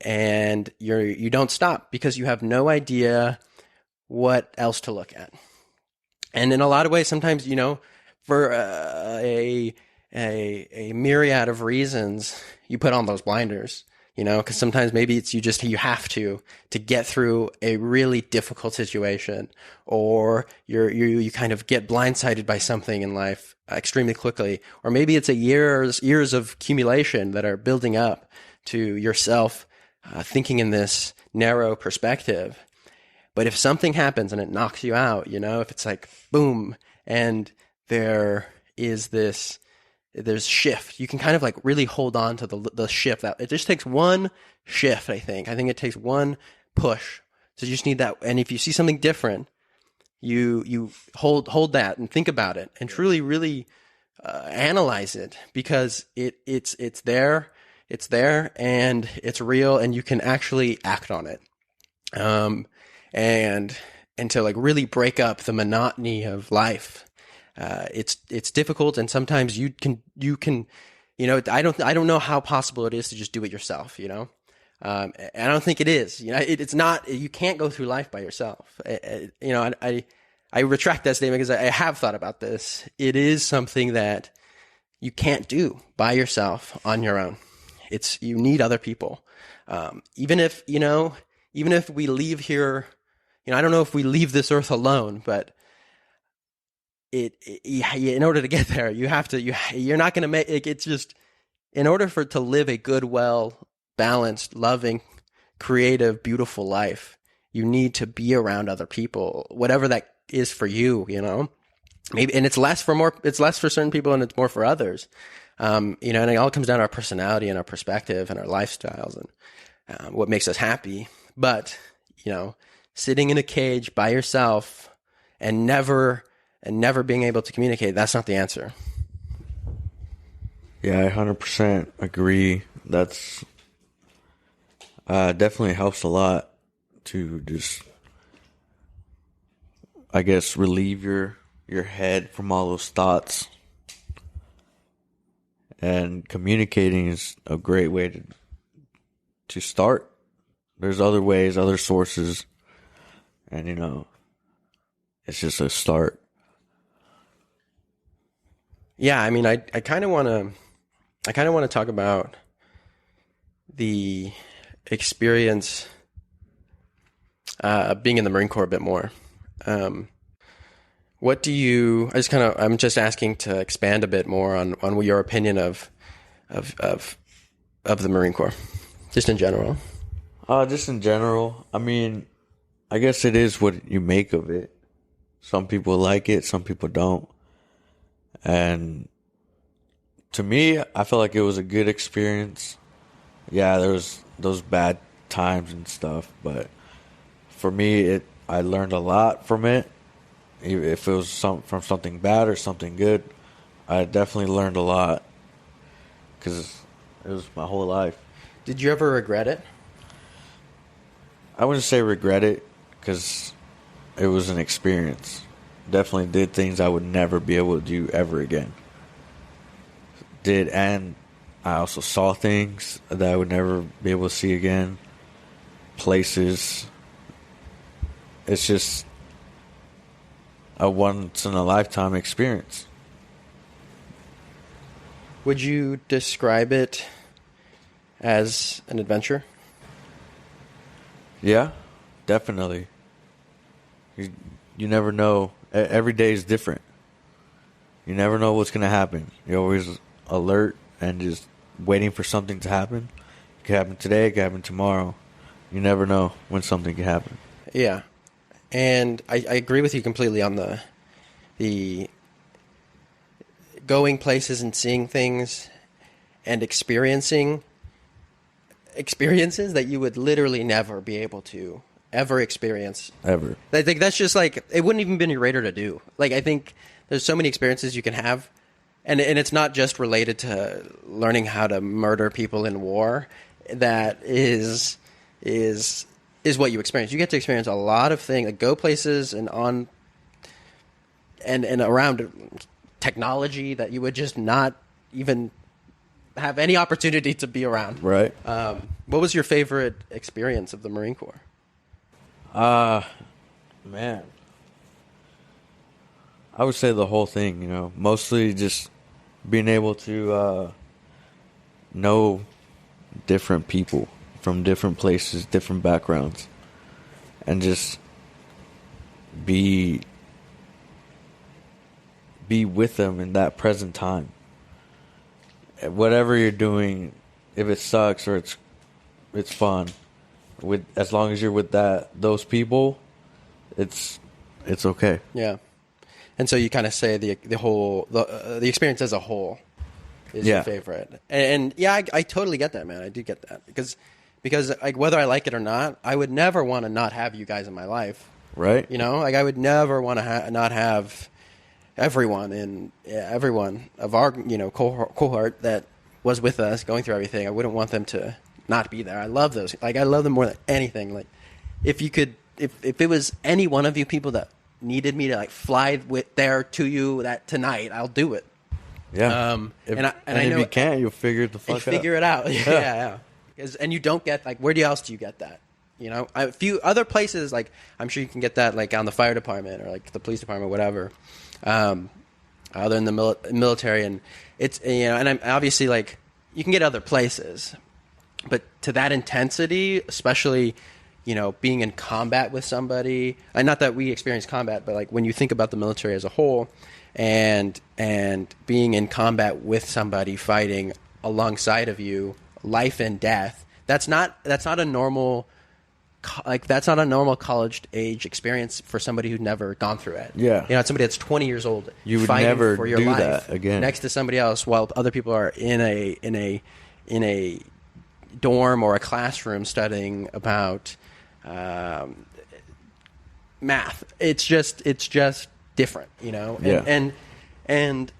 Speaker 1: and you don't stop, because you have no idea what else to look at. And in a lot of ways, sometimes, for a myriad of reasons, you put on those blinders, because sometimes maybe it's you have to get through a really difficult situation, or you kind of get blindsided by something in life extremely quickly, or maybe it's years of accumulation that are building up to yourself thinking in this narrow perspective. But if something happens and it knocks you out, if it's like boom, and there's shift, you can kind of like really hold on to the shift. That it just takes one shift. I think it takes one push. So you just need that. And if you see something different, you hold that and think about it, and truly, really analyze it, because it's there, and it's real, and you can actually act on it. And to like really break up the monotony of life. It's difficult, and sometimes you can, I don't know how possible it is to just do it yourself, and I don't think it is, it's not, you can't go through life by yourself. I retract that statement, because I have thought about this. It is something that you can't do by yourself on your own. You need other people. Even if we leave here, I don't know if we leave this earth alone, but in order to get there, you're not going to make it. It's just, in order to live a good, well balanced, loving, creative, beautiful life, you need to be around other people, whatever that is for you, maybe, and it's less for certain people and it's more for others. And it all comes down to our personality and our perspective and our lifestyles and what makes us happy. But, sitting in a cage by yourself and never being able to communicate, that's not the answer.
Speaker 2: Yeah, I 100% agree. That's definitely helps a lot to just, I guess, relieve your head from all those thoughts. And communicating is a great way to start. There's other ways, other sources, and it's just a start.
Speaker 1: Yeah, I mean, I kind of want to talk about the experience of being in the Marine Corps a bit more. I'm just asking to expand a bit more on your opinion of the Marine Corps, just in general.
Speaker 2: Just in general, I mean, I guess it is what you make of it. Some people like it, some people don't. And to me, I felt like it was a good experience. Yeah, there was those bad times and stuff, but for me, I learned a lot from it. If it was from something bad or something good, I definitely learned a lot because it was my whole life.
Speaker 1: Did you ever regret it?
Speaker 2: I wouldn't say regret it because it was an experience. Definitely did things I would never be able to do ever again. And I also saw things that I would never be able to see again. Places. It's just a once-in-a-lifetime experience.
Speaker 1: Would you describe it as an adventure?
Speaker 2: Yeah, definitely. You never know. Every day is different. You never know what's going to happen. You're always alert and just waiting for something to happen. It could happen today, it could happen tomorrow. You never know when something can happen.
Speaker 1: Yeah. And I agree with you completely on the going places and seeing things and experiencing experiences that you would literally never be able to ever experience.
Speaker 2: Ever.
Speaker 1: I think that's just like, it wouldn't even be on your radar to do. Like, I think there's so many experiences you can have, and it's not just related to learning how to murder people in war. That is what you experience. You get to experience a lot of things, like go places and on and around technology that you would just not even have any opportunity to be around.
Speaker 2: Right.
Speaker 1: What was your favorite experience of the Marine Corps?
Speaker 2: Man. I would say the whole thing, mostly just being able to know different people from different places, different backgrounds, and just be with them in that present time. Whatever you're doing, if it sucks or it's fun, as long as you're with those people, it's okay.
Speaker 1: Yeah. And so you kind of say the experience as a whole is your favorite. And yeah, I totally get that, man. I do get that because like, whether I like it or not, I would never want to not have you guys in my life.
Speaker 2: Right.
Speaker 1: Like I would never want to not have everyone of our, cohort that was with us going through everything. I wouldn't want them to not be there. I love those. Like, I love them more than anything. Like, if it was any one of you people that needed me to like fly there to you tonight, I'll do it.
Speaker 2: Yeah.
Speaker 1: And I
Speaker 2: if
Speaker 1: know
Speaker 2: you can't, you'll figure it the fuck out.
Speaker 1: Figure it out. Yeah. And you don't get, like, where else do you get that? A few other places, like, I'm sure you can get that, like, on the fire department or, like, the police department, whatever, other than the military. And it's, and I'm obviously, like, you can get other places. But to that intensity, especially, being in combat with somebody, and not that we experience combat, but, like, when you think about the military as a whole,
Speaker 3: and being in combat with somebody fighting alongside of you, life and death. That's not a normal college age experience for somebody who's never gone through it.
Speaker 2: Yeah.
Speaker 3: Somebody that's 20 years old,
Speaker 2: You would
Speaker 3: fighting
Speaker 2: never
Speaker 3: for your
Speaker 2: do
Speaker 3: life
Speaker 2: that again.
Speaker 3: next to somebody else, while other people are in a dorm or a classroom studying about math. It's just different,
Speaker 2: Yeah.
Speaker 3: And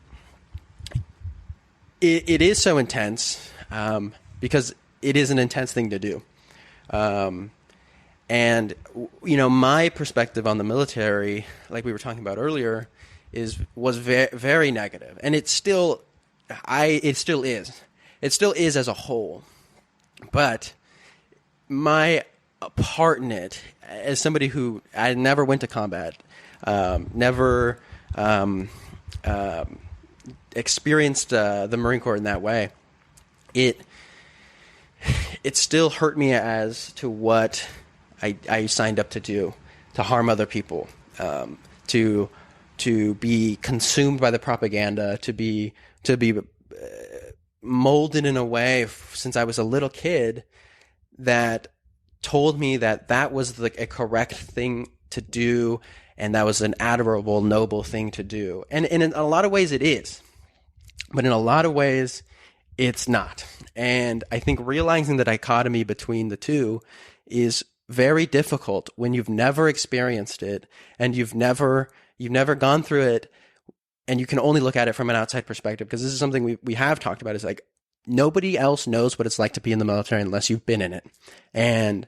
Speaker 3: it is so intense because it is an intense thing to do. And my perspective on the military, like we were talking about earlier, was very, very negative, and it still is as a whole. But my part in it, as somebody who I never went to combat, never experienced the Marine Corps in that way, it still hurt me as to what I signed up to do, to harm other people, to be consumed by the propaganda, to be molded in a way since I was a little kid that told me that was a correct thing to do, and that was an admirable, noble thing to do. And in a lot of ways it is, but in a lot of ways it's not. And I think realizing the dichotomy between the two is very difficult when you've never experienced it and you've never gone through it, and you can only look at it from an outside perspective, because this is something we have talked about, is like nobody else knows what it's like to be in the military unless you've been in it. And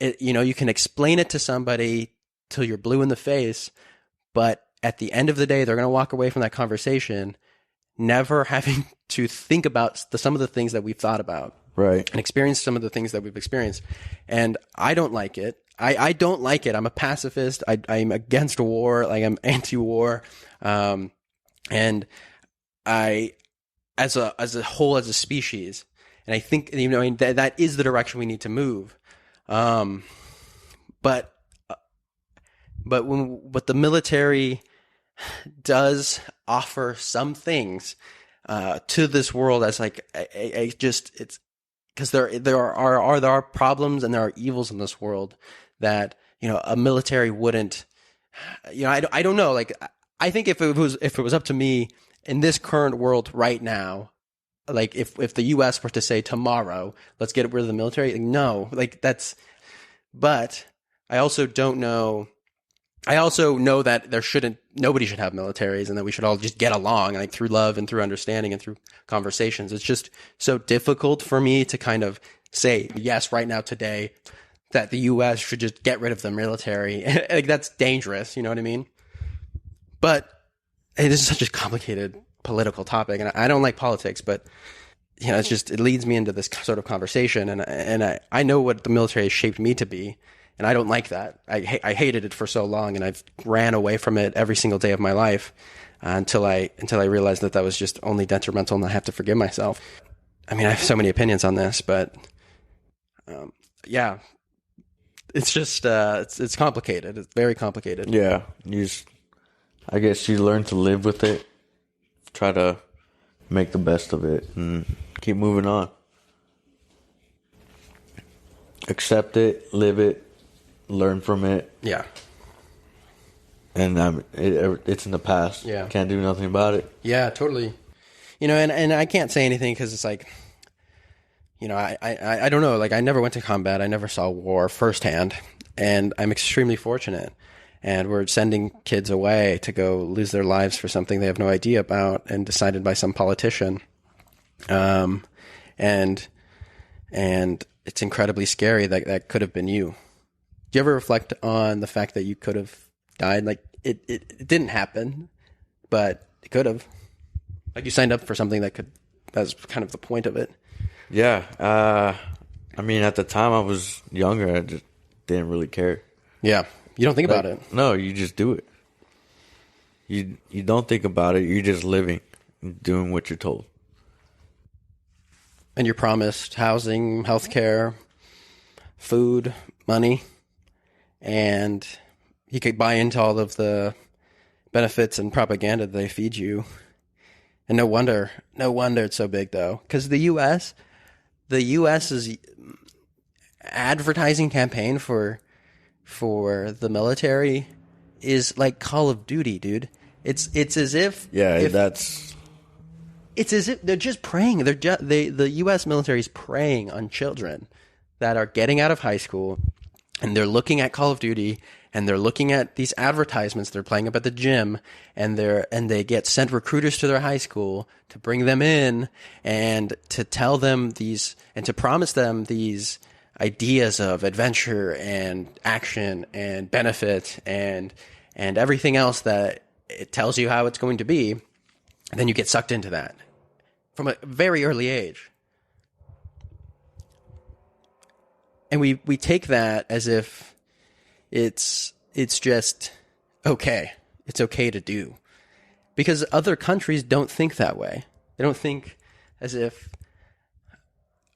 Speaker 3: it, you can explain it to somebody till you're blue in the face, but at the end of the day, they're going to walk away from that conversation never having to think about some of the things that we've thought about.
Speaker 2: Right.
Speaker 3: And experience some of the things that we've experienced. And I don't like it. I don't like it. I'm a pacifist. I'm against war. Like, I'm anti-war. And I, as a whole, as a species, and I think, that is the direction we need to move. But the military does offer some things to this world as like it's because there are problems and there are evils in this world that a military wouldn't. I don't know. Like, I think if it was up to me in this current world right now, like if the U.S. were to say tomorrow, let's get rid of the military, like, no, like that's. But I also don't know. I also know that nobody should have militaries, and that we should all just get along, like through love and through understanding and through conversations. It's just so difficult for me to kind of say, yes, right now, today, that the U.S. should just get rid of the military. Like, that's dangerous. You know what I mean? But hey, this is such a complicated political topic, and I don't like politics, but it leads me into this sort of conversation, and I know what the military has shaped me to be. And I don't like that. I hated it for so long, and I've ran away from it every single day of my life until I realized that was just only detrimental, and I have to forgive myself. I mean, I have so many opinions on this, but yeah, it's just it's complicated. It's very complicated.
Speaker 2: Yeah, I guess you learn to live with it, try to make the best of it, and keep moving on. Accept it, live it. Learn from it.
Speaker 3: Yeah.
Speaker 2: And it's in the past.
Speaker 3: Yeah.
Speaker 2: Can't do nothing about it.
Speaker 3: Yeah, totally. And I can't say anything because it's like, I don't know. Like, I never went to combat. I never saw war firsthand. And I'm extremely fortunate. And we're sending kids away to go lose their lives for something they have no idea about and decided by some politician. And it's incredibly scary that could have been you. Do you ever reflect on the fact that you could have died? Like, it didn't happen, but it could have. Like, you signed up for something that's kind of the point of it.
Speaker 2: Yeah. I mean, at the time I was younger, I just didn't really care.
Speaker 3: Yeah. You don't think about it.
Speaker 2: No, you just do it. You don't think about it. You're just living, doing what you're told.
Speaker 3: And you're promised housing, healthcare, food, money. And you could buy into all of the benefits and propaganda they feed you. And no wonder it's so big, though, because the U.S.'s advertising campaign for the military is like Call of Duty, dude. It's as if it's as if they're just preying. The U.S. military is preying on children that are getting out of high school, and they're looking at Call of Duty, and they're looking at these advertisements. They're playing up at the gym, and they get sent recruiters to their high school to bring them in and to tell them these and to promise them these ideas of adventure and action and benefit and everything else that it tells you how it's going to be. And then you get sucked into that from a very early age. And we take that as if it's just okay. It's okay to do. Because other countries don't think that way. They don't think as if,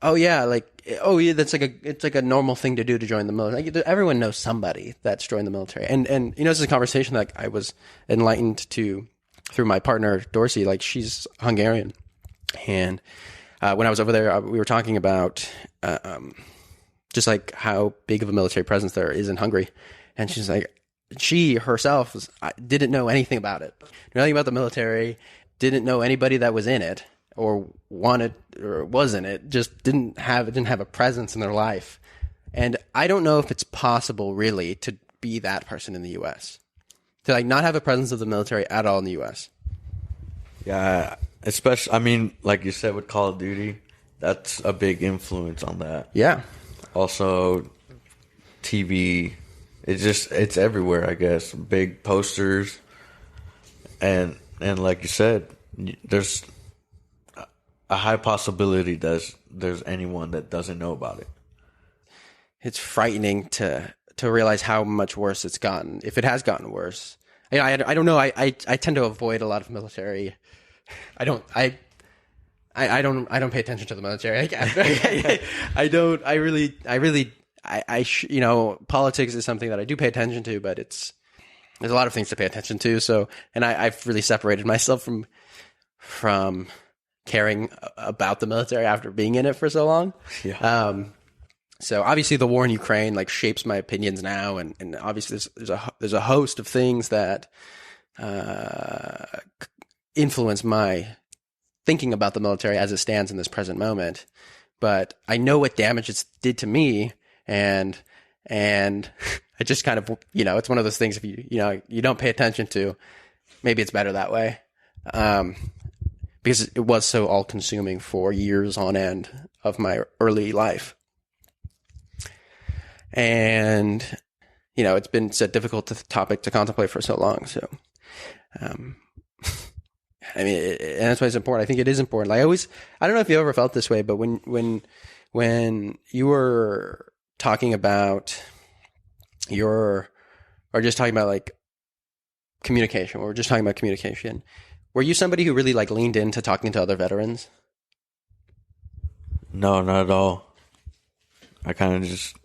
Speaker 3: it's like a normal thing to do to join the military. Like, everyone knows somebody that's joined the military. And this is a conversation that I was enlightened to through my partner, Dorsey. Like, she's Hungarian. And when I was over there, we were talking about just like how big of a military presence there is in Hungary. And she's like, she herself didn't know anything about it. Knew nothing about the military, didn't know anybody that was in it or wanted or was in it, just didn't have a presence in their life. And I don't know if it's possible really to be that person in the US. To like not have a presence of the military at all in the US.
Speaker 2: Yeah, especially, I mean, like you said with Call of Duty, that's a big influence on that.
Speaker 3: Yeah.
Speaker 2: Also, TV, it's everywhere, I guess. Big posters. And like you said, there's a high possibility there's anyone that doesn't know about it.
Speaker 3: It's frightening to realize how much worse it's gotten, if it has gotten worse. I don't know. I tend to avoid a lot of military. I don't pay attention to the military. Politics is something that I do pay attention to, but there's a lot of things to pay attention to. So, and I've really separated myself from caring about the military after being in it for so long.
Speaker 2: Yeah.
Speaker 3: So obviously the war in Ukraine like shapes my opinions now, and obviously there's a host of things that influence my thinking about the military as it stands in this present moment. But I know what damage it did to me, and I just kind of, it's one of those things, if you don't pay attention to, maybe it's better that way. Because it was so all consuming for years on end of my early life. And, it's been such a difficult topic to contemplate for so long. So, and that's why it's important. I think it is important. Like I don't know if you ever felt this way, but when you were talking about or just talking about like communication, or just talking about communication, were you somebody who really like leaned into talking to other veterans?
Speaker 2: No, not at all. I kind of just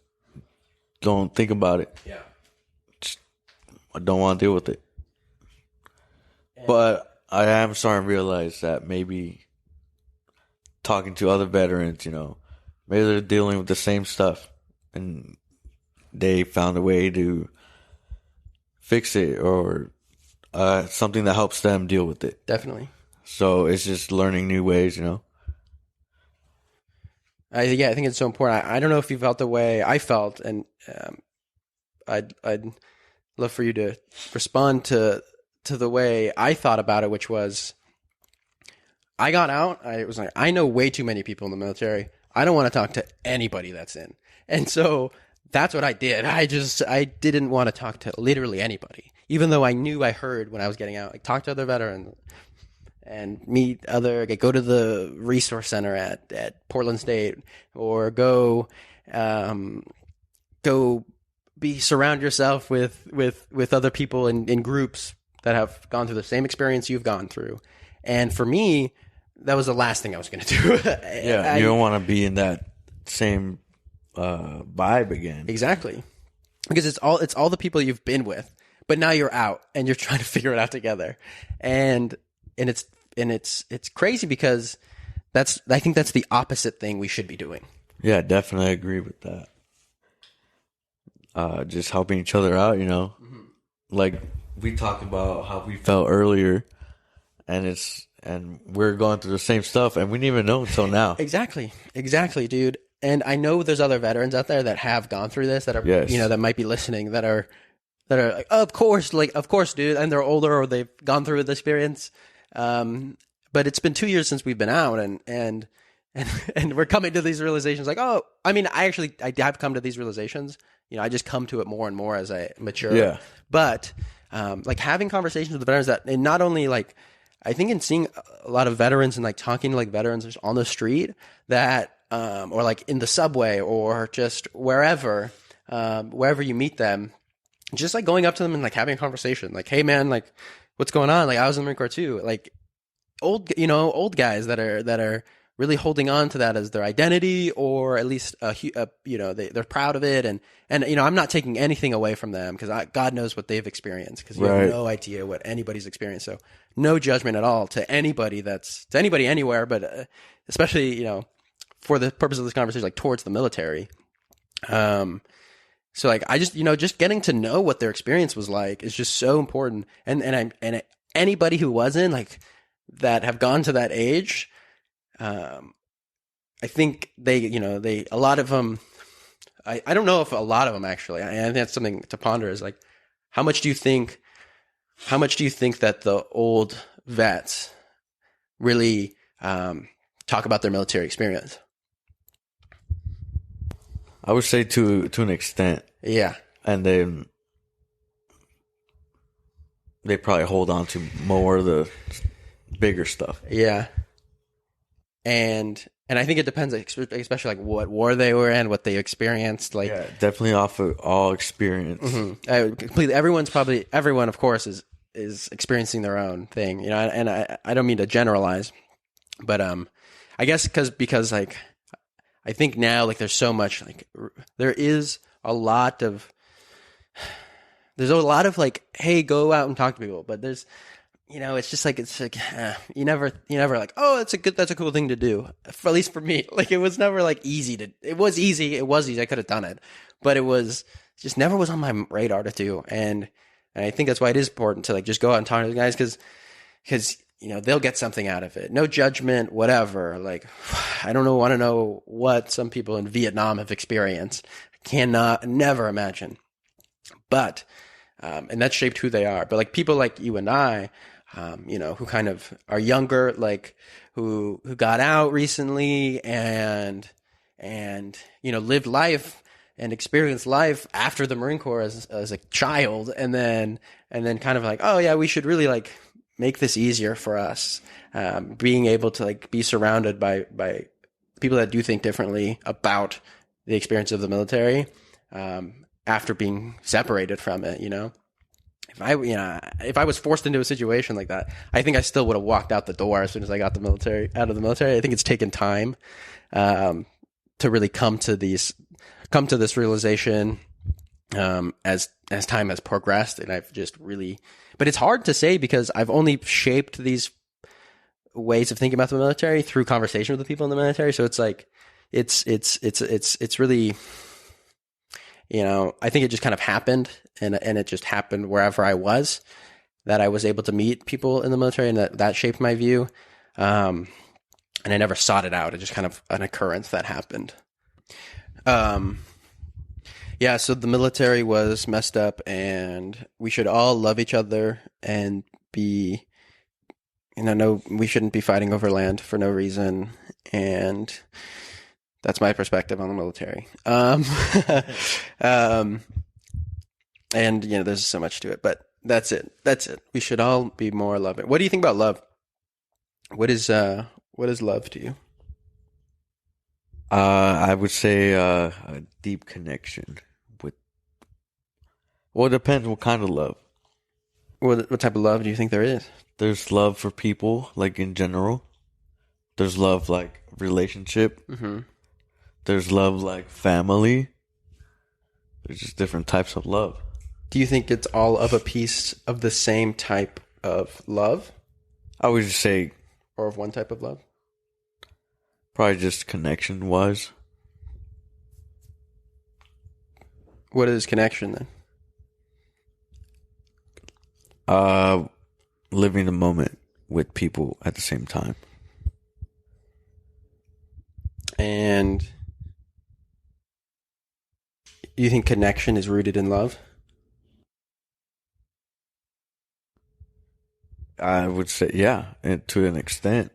Speaker 2: don't think about it.
Speaker 3: Yeah.
Speaker 2: I don't want to deal with it. But I am starting to realize that maybe talking to other veterans, maybe they're dealing with the same stuff and they found a way to fix it, or something that helps them deal with it.
Speaker 3: Definitely. So
Speaker 2: it's just learning new ways,
Speaker 3: I think it's so important. I don't know if you felt the way I felt, and I'd love for you to respond to the way I thought about it, which was, I got out. I was like, I know way too many people in the military. I don't want to talk to anybody that's in. And so that's what I did. I didn't want to talk to literally anybody, even though I knew I heard when I was getting out, like, talk to other veterans and go to the resource center at Portland State, or go surround yourself with other people in groups that have gone through the same experience you've gone through. And for me, that was the last thing I was going to do.
Speaker 2: Yeah, you don't want to be in that same vibe again.
Speaker 3: Exactly. Because it's all the people you've been with. but now you're out and you're trying to figure it out together. And it's crazy because I think that's the opposite thing we should be doing.
Speaker 2: Yeah, definitely agree with that. Just helping each other out, Like we talked about how we felt earlier, and we're going through the same stuff, and we didn't even know until now.
Speaker 3: Exactly, dude. And I know there's other veterans out there that have gone through this, that are that might be listening, that are like, of course, dude, and they're older or they've gone through the experience. But it's been 2 years since we've been out, and we're coming to these realizations. Like, I have come to these realizations. I just come to it more and more as I mature.
Speaker 2: Yeah.
Speaker 3: But like having conversations with the veterans, that, and not only like, I think in seeing a lot of veterans and like talking to like veterans on the street, that or like in the subway or just wherever you meet them, just like going up to them and like having a conversation, like, hey man, like what's going on? Like I was in the Marine Corps too. Like old guys that are really holding on to that as their identity, or at least they're proud of it, and I'm not taking anything away from them, because God knows what they've experienced, because you have no idea what anybody's experienced. So no judgment at all to anybody anywhere, but especially for the purpose of this conversation, like towards the military. So like I just getting to know what their experience was like is just so important, and anybody who wasn't, like, that have gone to that age. I think a lot of them, I don't know if a lot of them actually, I think that's something to ponder, is like, how much do you think that the old vets really, talk about their military experience?
Speaker 2: I would say to an extent.
Speaker 3: Yeah.
Speaker 2: And then they probably hold on to more of the bigger stuff.
Speaker 3: Yeah. And I think it depends, especially like what war they were in, what they experienced. Like,
Speaker 2: yeah, definitely off of all experience.
Speaker 3: Mm-hmm. Completely. Everyone, of course, is experiencing their own thing. And I don't mean to generalize, but I guess because like, I think now, like, there's so much, like, there's a lot of like, hey, go out and talk to people, but there's, it's just like, you never like, oh, that's a cool thing to do. For, at least for me, like, it was never like it was easy. I could have done it, but it just never was on my radar to do. And I think that's why it is important to like just go out and talk to the guys, because they'll get something out of it. No judgment, whatever. Like, I want to know what some people in Vietnam have experienced. I never imagine. But, and that shaped who they are. But like people like you and I, who kind of are younger, like who got out recently and lived life and experienced life after the Marine Corps as a child, and then kind of like, oh yeah, we should really like make this easier for us, being able to like be surrounded by people that do think differently about the experience of the military, after being separated from it. If I was forced into a situation like that, I think I still would have walked out the door as soon as I got out of the military. I think it's taken time to really come to this realization as time has progressed, and I've just really. But it's hard to say, because I've only shaped these ways of thinking about the military through conversation with the people in the military. So it's like, it's really, I think it just kind of happened, and it just happened wherever I was, that I was able to meet people in the military, and that shaped my view. And I never sought it out. It just kind of an occurrence that happened. Yeah, so the military was messed up, and we should all love each other and be, we shouldn't be fighting over land for no reason. And that's my perspective on the military. And there's so much to it, but that's it. We should all be more loving. What do you think about love? What is love to you?
Speaker 2: I would say a deep connection with. Well, it depends what kind of love.
Speaker 3: What type of love do you think there is?
Speaker 2: There's love for people, like in general. There's love like relationship.
Speaker 3: Mm-hmm.
Speaker 2: There's love like family. There's just different types of love.
Speaker 3: Do you think it's all of a piece of the same type of love,
Speaker 2: I would just say
Speaker 3: or of one type of love?
Speaker 2: probably just connection wise.
Speaker 3: What is connection then?
Speaker 2: Living the moment with people at the same time.
Speaker 3: And you think connection is rooted in love?
Speaker 2: I would say, yeah, and to an extent.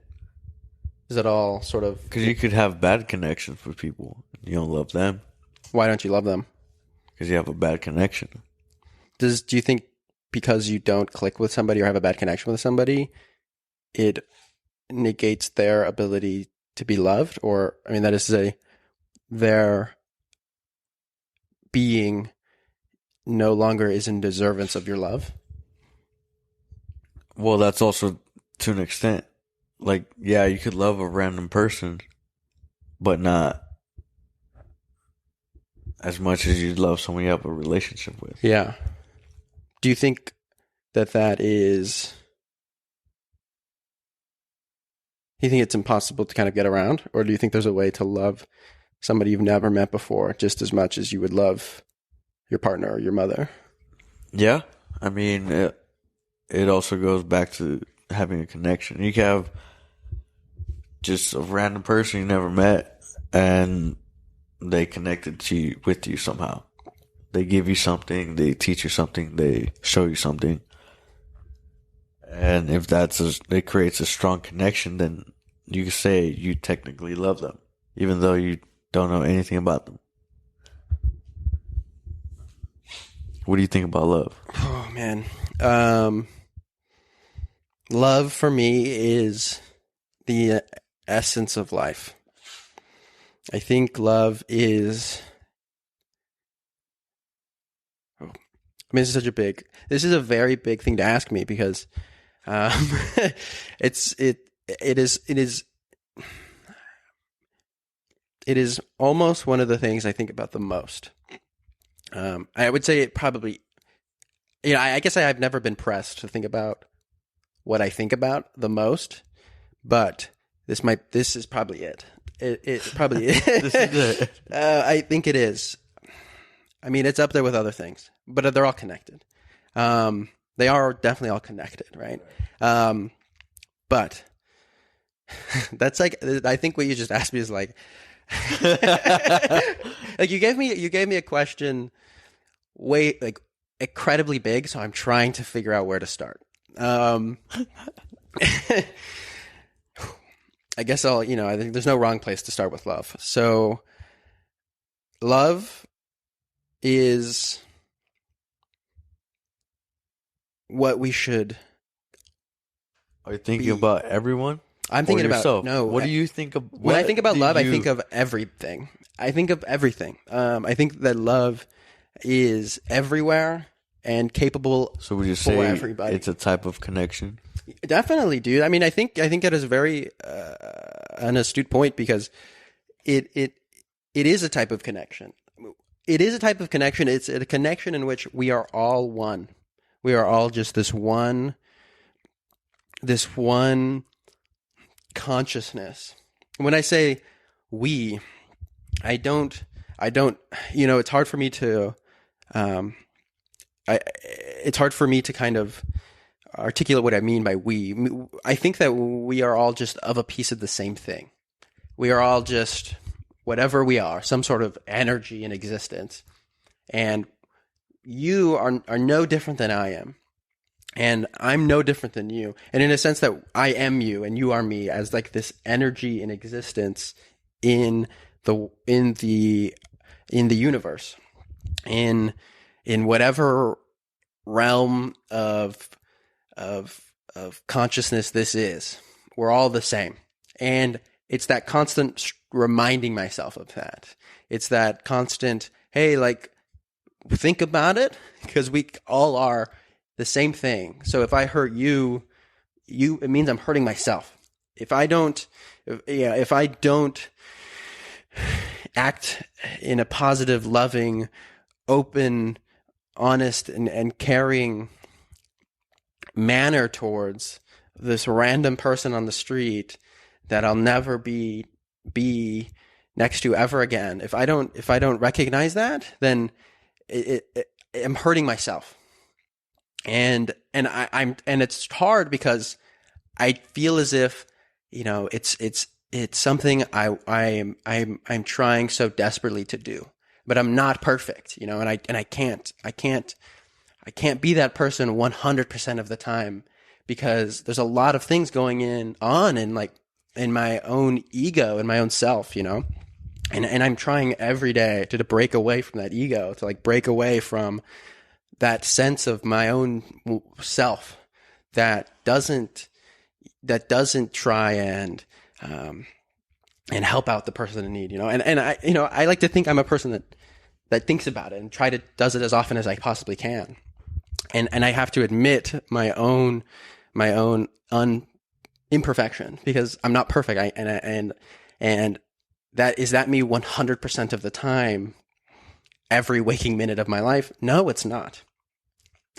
Speaker 3: Is it all sort of...
Speaker 2: Because you could have bad connections with people. You don't love them
Speaker 3: Why don't you love them?
Speaker 2: because you have a bad connection.
Speaker 3: Do you think because you don't click with somebody or have a bad connection with somebody, it negates their ability to be loved? Or, I mean, that is to say, their being no longer is in deservance of your love?
Speaker 2: Well, that's also to an extent. Like, yeah, you could love a random person, but not as much as you love someone you have a relationship with.
Speaker 3: Yeah. Do you think that is... Do you think it's impossible to kind of get around? Or do you think there's a way to love somebody you've never met before just as much as you would love your partner or your mother?
Speaker 2: Yeah. I mean, it also goes back to having a connection. You can have just a random person you never met and they connected to you, with you somehow. They give you something, they teach you something, they show you something. And if it creates a strong connection, then you can say you technically love them, even though you don't know anything about them. What do you think about love?
Speaker 3: Oh, man. Love for me is the essence of life. I think love is... I mean, this is a very big thing to ask me because it is almost one of the things I think about the most. I would say it probably, I guess I've never been pressed to think about what I think about the most, but this is probably it. It probably is.
Speaker 2: This is it.
Speaker 3: I think it is. I mean, it's up there with other things, but they're all connected. They are definitely all connected, right? But that's like, I think what you just asked me is like, like you gave me a question like incredibly big, so I'm trying to figure out where to start. I guess I think there's no wrong place to start with love. So love is what we should...
Speaker 2: Are you thinking about everyone?
Speaker 3: I'm thinking
Speaker 2: or yourself?
Speaker 3: about... No.
Speaker 2: What do you think of...
Speaker 3: When I think about love, I think of everything. I think of everything. I think that love is everywhere and capable
Speaker 2: So would you
Speaker 3: for
Speaker 2: say
Speaker 3: everybody.
Speaker 2: it's a type of connection?
Speaker 3: Definitely, dude. I mean, I think it is a very an astute point because it is a type of connection. It is a type of connection. It's a connection in which we are all one. We are all just this one consciousness. When I say we, I don't, it's hard for me to, it's hard for me to kind of articulate what I mean by we. I think that we are all just of a piece of the same thing. We are all just whatever we are, some sort of energy in existence. And you are no different than I am. And I'm no different than you. And in a sense that I am you and you are me as like this energy in existence in the universe. In whatever realm of consciousness this is. We're all the same. And it's that constant reminding myself of that. It's that constant, hey, like, think about it, because we all are the same thing. So if I hurt you, it means I'm hurting myself. If I don't act in a positive, loving, open, honest and caring manner towards this random person on the street that I'll never be next to ever again. If I don't recognize that, then I'm hurting myself. And it's hard because I feel as if, it's something I'm trying so desperately to do, but I'm not perfect, and I can't be that person 100% of the time, because there's a lot of things going on in my own ego and my own self, and I'm trying every day to break away from that ego, to break away from that sense of my own self that doesn't try and help out the person in need, and I like to think I'm a person that thinks about it and does it as often as I possibly can. And I have to admit my own imperfection, because I'm not perfect. And that me 100% of the time, every waking minute of my life? No, it's not.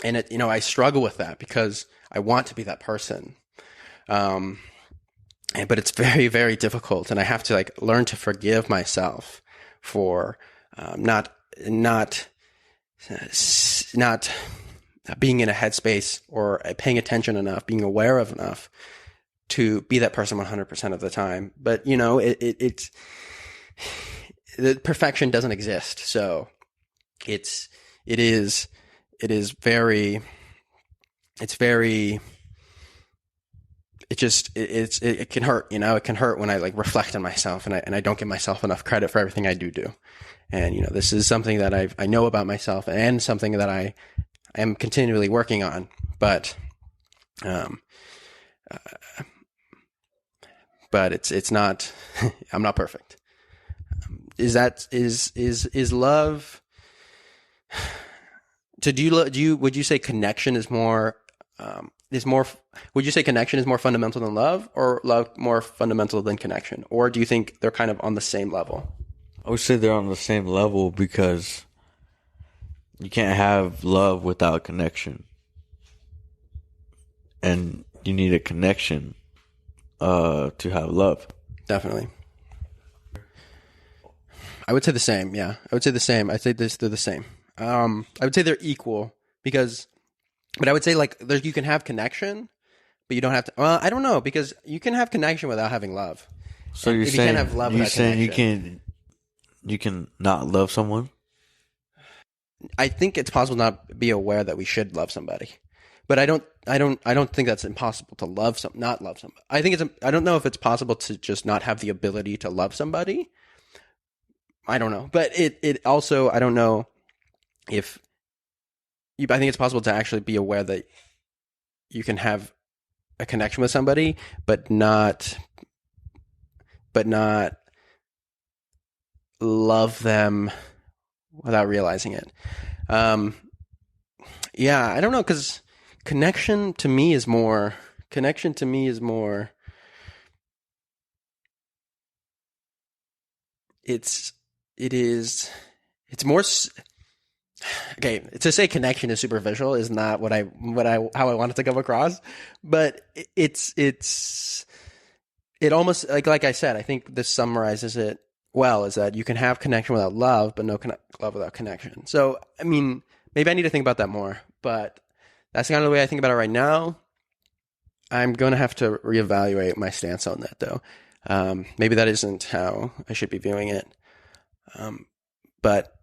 Speaker 3: And I struggle with that because I want to be that person. But it's very, very difficult. And I have to learn to forgive myself for not being in a headspace or paying attention enough, being aware of enough to be that person 100% of the time. But it's the perfection doesn't exist. So it can hurt, it can hurt when I reflect on myself and I don't give myself enough credit for everything I do. And, this is something that I know about myself and something that I am continually working on, but it's not, I'm not perfect. Is love, would you say connection is more, would you say connection is more fundamental than love, or love more fundamental than connection? Or do you think they're kind of on the same level?
Speaker 2: I would say they're on the same level, because you can't have love without connection. And you need a connection to have love.
Speaker 3: Definitely. I would say the same. Yeah, I would say the same. I'd say they're the same. I would say they're equal, but I would say you can have connection, but you don't have to. Well, I don't know, because you can have connection without having love.
Speaker 2: So
Speaker 3: you can't have love without connection.
Speaker 2: You can not love someone?
Speaker 3: I think it's possible to not be aware that we should love somebody, but I don't think that's impossible to not love somebody. I don't know if it's possible to just not have the ability to love somebody. I don't know, but it also, I don't know if I think it's possible to actually be aware that you can have a connection with somebody, but not love them without realizing it. Yeah, I don't know, because connection to me is more it's more okay. To say connection is superficial is not how I want it to come across, but it almost, like I said, I think this summarizes it well, is that you can have connection without love, but no love without connection. So, I mean, maybe I need to think about that more, but that's kind of the way I think about it right now. I'm going to have to reevaluate my stance on that, though. Maybe that isn't how I should be viewing it. But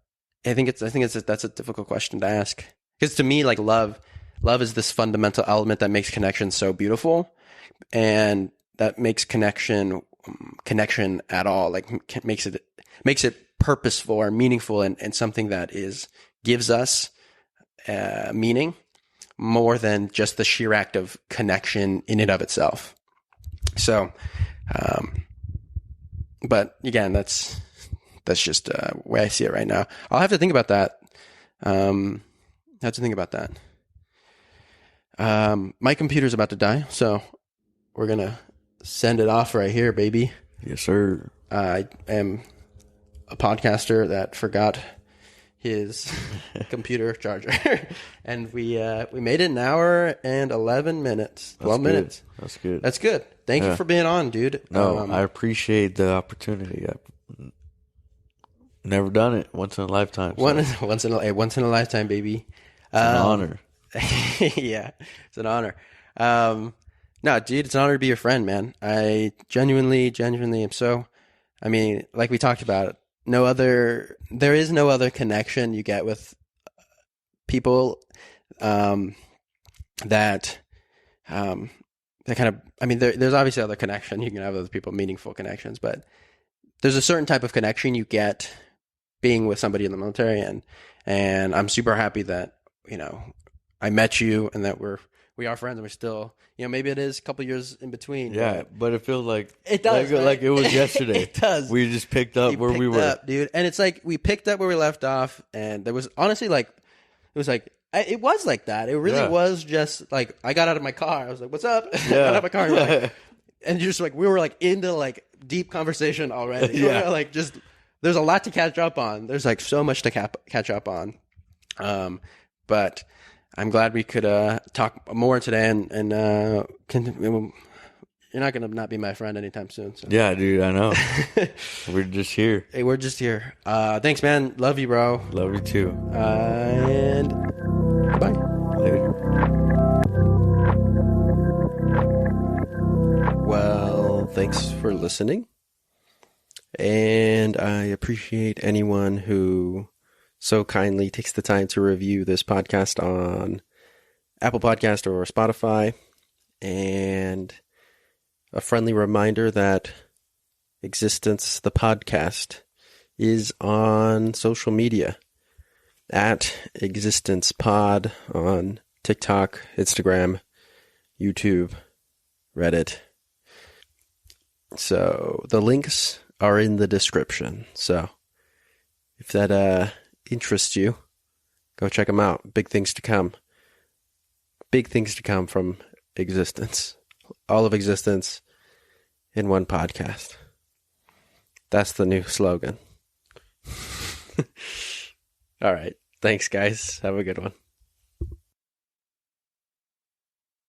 Speaker 3: I think that's a difficult question to ask, because to me, love is this fundamental element that makes connection so beautiful, and that makes connection at all, makes it purposeful or meaningful, and something that gives us meaning more than just the sheer act of connection in and of itself. So, but again, that's just the way I see it right now. I'll have to think about that. My computer's about to die, so we're gonna send it off right here, baby.
Speaker 2: Yes, sir.
Speaker 3: I am a podcaster that forgot his computer charger. And we made it an hour and 11 minutes. 12 minutes.
Speaker 2: That's good.
Speaker 3: That's good. Thank you for being on, dude.
Speaker 2: No, I appreciate the opportunity. I've never done it. Once in a lifetime. So.
Speaker 3: Once in a lifetime, baby.
Speaker 2: It's an honor.
Speaker 3: Yeah, it's an honor. No, dude, it's an honor to be your friend, man. I genuinely am so. I mean, like we talked about, there is no other connection you get with people that kind of. I mean, there's obviously other connection you can have with other people, meaningful connections, but there's a certain type of connection you get being with somebody in the military, and I'm super happy that I met you and that we are friends and we're still, maybe it is a couple years in between.
Speaker 2: Yeah, but it feels like
Speaker 3: it does,
Speaker 2: like it was yesterday.
Speaker 3: It does.
Speaker 2: We just picked up where we were,
Speaker 3: dude. And it's like we picked up where we left off, and there was honestly it was like that. It really was just like I got out of my car. I was like, "What's up?" I got out of my car, and just like we were like into like deep conversation already.
Speaker 2: Yeah,
Speaker 3: like just there's a lot to catch up on. There's like so much to catch up on, but. I'm glad we could talk more today, and you're not going to not be my friend anytime soon. So.
Speaker 2: Yeah, dude, I know. We're just here.
Speaker 3: Hey, we're just here. Thanks, man. Love you, bro.
Speaker 2: Love you too.
Speaker 3: And bye.
Speaker 2: Later.
Speaker 1: Well, thanks for listening. And I appreciate anyone who so kindly takes the time to review this podcast on Apple Podcast or Spotify. And a friendly reminder that Existence, the podcast, is on social media at Existence Pod on TikTok, Instagram, YouTube, Reddit. So the links are in the description. So if that interests you, go check them out. Big things to come. Big things to come from Existence. All of Existence in one podcast. That's the new slogan. All right. Thanks, guys. Have a good one.